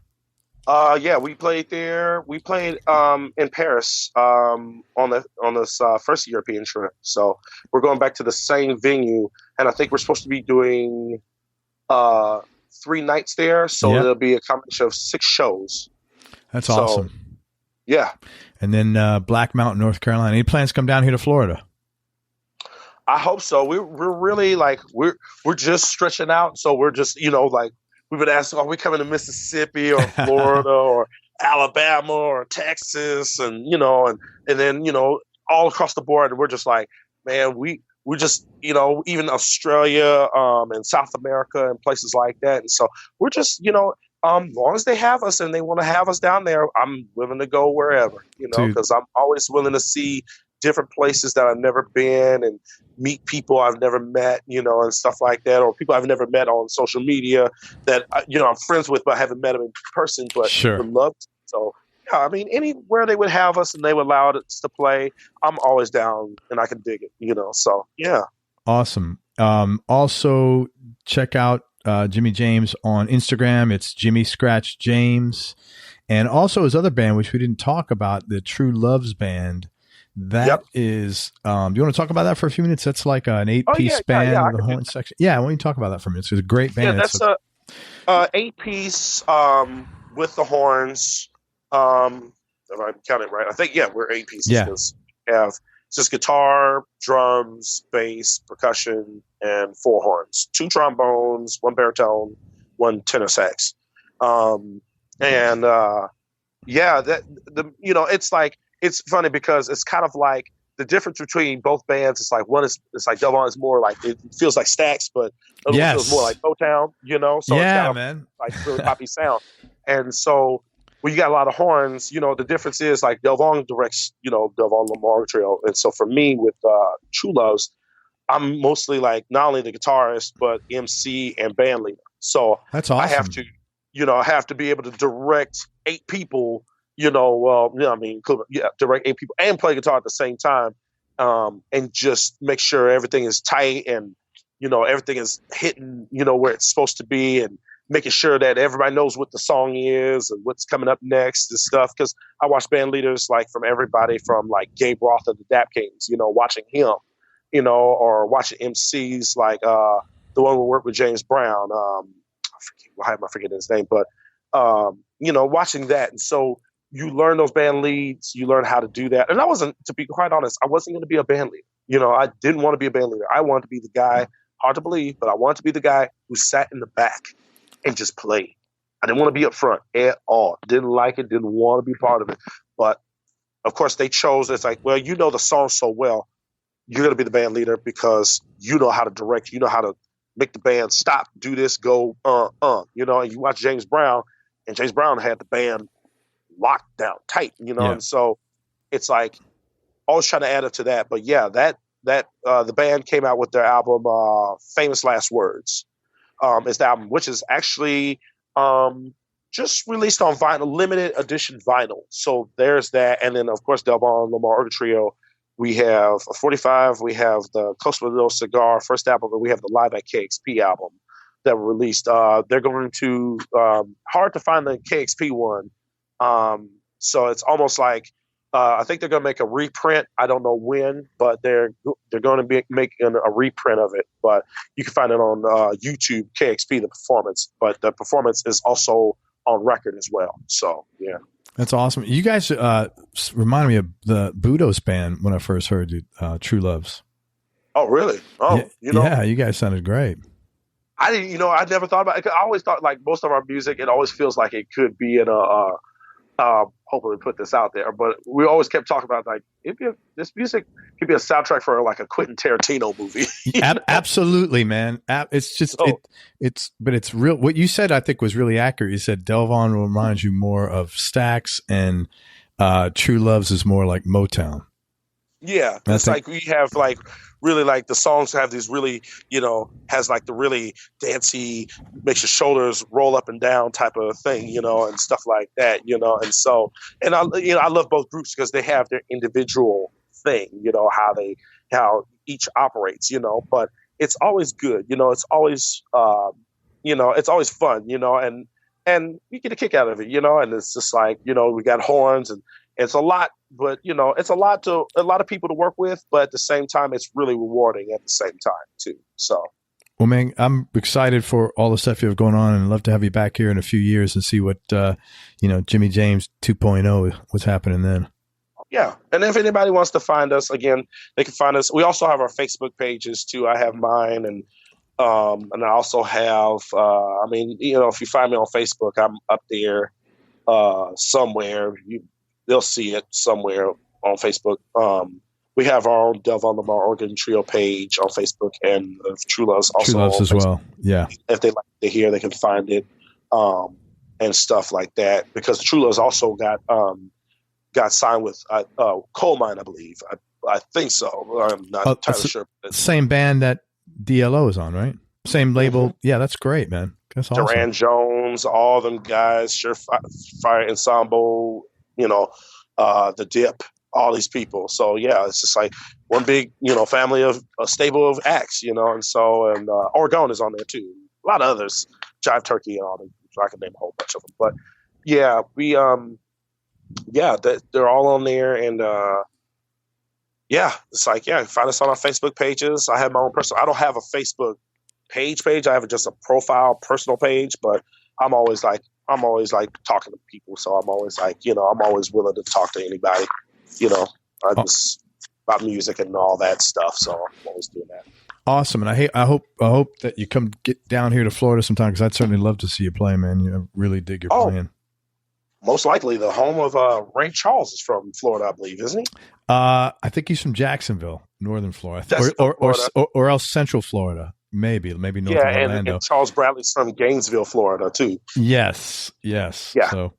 Yeah, we played there. We played in Paris on this first European trip. So we're going back to the same venue, and I think we're supposed to be doing 3 nights there, so there'll be a combination of 6 shows. That's awesome. Yeah. And then Black Mountain, North Carolina. Any plans to come down here to Florida? I hope so. We're really like we're just stretching out. So we're just, you know, like we've been asking, are we coming to Mississippi or Florida or Alabama or Texas, and you know, and then, you know, all across the board. And we're just like, man, we're just, you know, even Australia and South America and places like that. And so we're just, you know, as long as they have us and they want to have us down there, I'm willing to go wherever, you know, because I'm always willing to see different places that I've never been and meet people I've never met, you know, and stuff like that, or people I've never met on social media that, you know, I'm friends with, but I haven't met them in person, but would love to. So, yeah, I mean, anywhere they would have us and they would allow us to play, I'm always down and I can dig it, you know, so, yeah. Awesome. Also, check out Jimmy James on Instagram. It's Jimmy Scratch James. and also his other band, which we didn't talk about, the True Loves Band. That is, do you want to talk about that for a few minutes? That's like an 8-piece band with a horn section. Yeah, why don't you talk about that for a minute? It's a great band. Yeah, that's a 8-piece with the horns. If I'm counting right, I think we're 8 pieces. Yeah, we have it's just guitar, drums, bass, percussion, and 4 horns, 2 trombones, 1 baritone, 1 tenor sax, it's like, it's funny because it's kind of like the difference between both bands. It's like it's like Delvon is more like, it feels like Stax, but it feels more like Motown, so it's kind of man, like really poppy sound. And so when you got a lot of horns, the difference is like Delvon directs, Delvon Lamarr Organ Trio. And so for me with True Loves, I'm mostly like not only the guitarist, but MC and band leader. So that's awesome. I have to be able to direct 8 people, direct 8 people and play guitar at the same time, and just make sure everything is tight and, everything is hitting, where it's supposed to be, and making sure that everybody knows what the song is and what's coming up next and stuff. Because I watch band leaders like from everybody from like Gabe Roth of the Dap Kings, watching him, or watching MCs like the one who worked with James Brown. Why am I forgetting his name? But watching that, and so you learn those band leads, you learn how to do that. And I wasn't, to be quite honest, I wasn't going to be a band leader. I didn't want to be a band leader. I wanted to be the guy. Hard to believe, but I wanted to be the guy who sat in the back and just played. I didn't want to be up front at all. Didn't like it. Didn't want to be part of it. But of course, they chose. It's like, well, the song so well, you're going to be the band leader because you know how to direct. You know how to make the band stop, do this, go, And you watch James Brown, and James Brown had the band locked down tight, And so it's like always trying to add up to that. But yeah, that the band came out with their album, Famous Last Words. Is the album, which is actually just released on vinyl, limited edition vinyl. So there's that. And then, of course, Delvon Lamarr Organ Trio. We have a 45. We have the Close with a Little Cigar first album, and we have the Live at KXP album that were released. They're going to hard to find the KXP one. So it's almost like I think they're going to make a reprint. I don't know when, but they're going to be making a reprint of it. But you can find it on YouTube, KXP, the performance. But the performance is also on record as well. So, yeah. That's awesome. You guys remind me of the Budos band when I first heard you, True Loves. Oh, really? Oh, yeah, you guys sounded great. I didn't, I never thought about it. I always thought like most of our music, it always feels like it could be in hopefully put this out there, but we always kept talking about like this music could be a soundtrack for like a Quentin Tarantino movie. Absolutely, man. It's just but it's real. What you said, I think, was really accurate. You said Delvon reminds you more of Stax, and True Loves is more like Motown. Yeah, it's like we have like really like the songs have these really, has like the really dancey, makes your shoulders roll up and down type of thing, and stuff like that, and so, and I love both groups because they have their individual thing, how each operates, but it's always good, it's always, it's always fun, and you get a kick out of it, and it's just like, we got horns and it's a lot, but it's a lot of people to work with, but at the same time, it's really rewarding at the same time too. So, well, man, I'm excited for all the stuff you have going on, and I'd love to have you back here in a few years and see what Jimmy James 2.0, what's happening then. Yeah, and if anybody wants to find us again, they can find us. We also have our Facebook pages too. I have mine, and I also have. If you find me on Facebook, I'm up there somewhere. They'll see it somewhere on Facebook. We have our own Delvon Lamarr Organ Trio page on Facebook, and True Loves also. True Loves as Facebook. well. Yeah. If they like to hear, they can find it, and stuff like that. Because True Loves also got signed with Coal Mine, I believe. I think so. I'm not entirely sure. Same band that DLO is on, right? Same label. Mm-hmm. Yeah, that's great, man. That's awesome. Duran Jones, all them guys, Surefire Ensemble. The Dip, all these people. So yeah, it's just like one big, family of a stable of acts, and so, and Oregon is on there too. A lot of others, Jive Turkey and all them. I can name a whole bunch of them, but yeah, they're all on there, and it's like, find us on our Facebook pages. I have my own personal. I don't have a Facebook page. I have just a profile, personal page, but I'm always like talking to people. So I'm always like, I'm always willing to talk to anybody, just about music and all that stuff. So I'm always doing that. Awesome. And I hope that you come get down here to Florida sometime, because I'd certainly love to see you play, man. You really dig your playing. Most likely the home of Ray Charles is from Florida, I believe, isn't he? I think he's from Jacksonville, northern Florida, or else central Florida. Maybe north of Orlando. And Charles Bradley's from Gainesville, Florida, too. Yes. Yeah. So,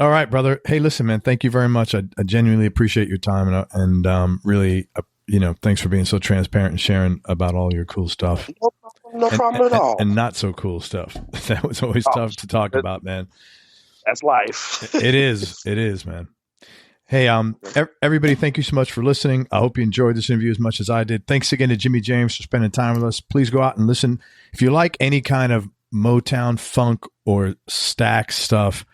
all right, brother. Hey, listen, man, thank you very much. I genuinely appreciate your time, and really, thanks for being so transparent and sharing about all your cool stuff. No problem at all. And not so cool stuff. That was always tough to talk about, man. That's life. It is, man. Hey, everybody, thank you so much for listening. I hope you enjoyed this interview as much as I did. Thanks again to Jimmy James for spending time with us. Please go out and listen. If you like any kind of Motown, funk, or stack stuff,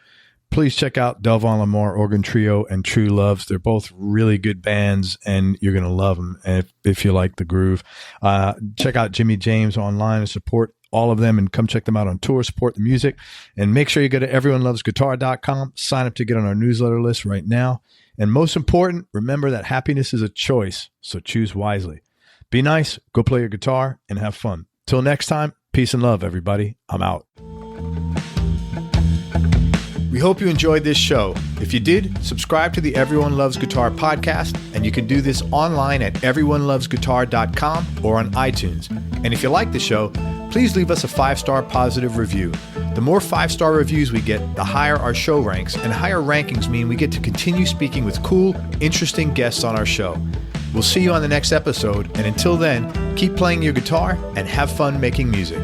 please check out Delvon Lamarr Organ Trio and True Loves. They're both really good bands, and you're going to love them if you like the groove. Check out Jimmy James online and support all of them, and come check them out on tour, support the music, and make sure you go to everyonelovesguitar.com, sign up to get on our newsletter list right now. And most important, remember that happiness is a choice, so choose wisely. Be nice, go play your guitar, and have fun. Till next time, peace and love, everybody. I'm out. We hope you enjoyed this show. If you did, subscribe to the Everyone Loves Guitar podcast, and you can do this online at everyonelovesguitar.com or on iTunes. And if you like the show, please leave us a 5-star positive review. The more 5-star reviews we get, the higher our show ranks, and higher rankings mean we get to continue speaking with cool, interesting guests on our show. We'll see you on the next episode, and until then, keep playing your guitar and have fun making music.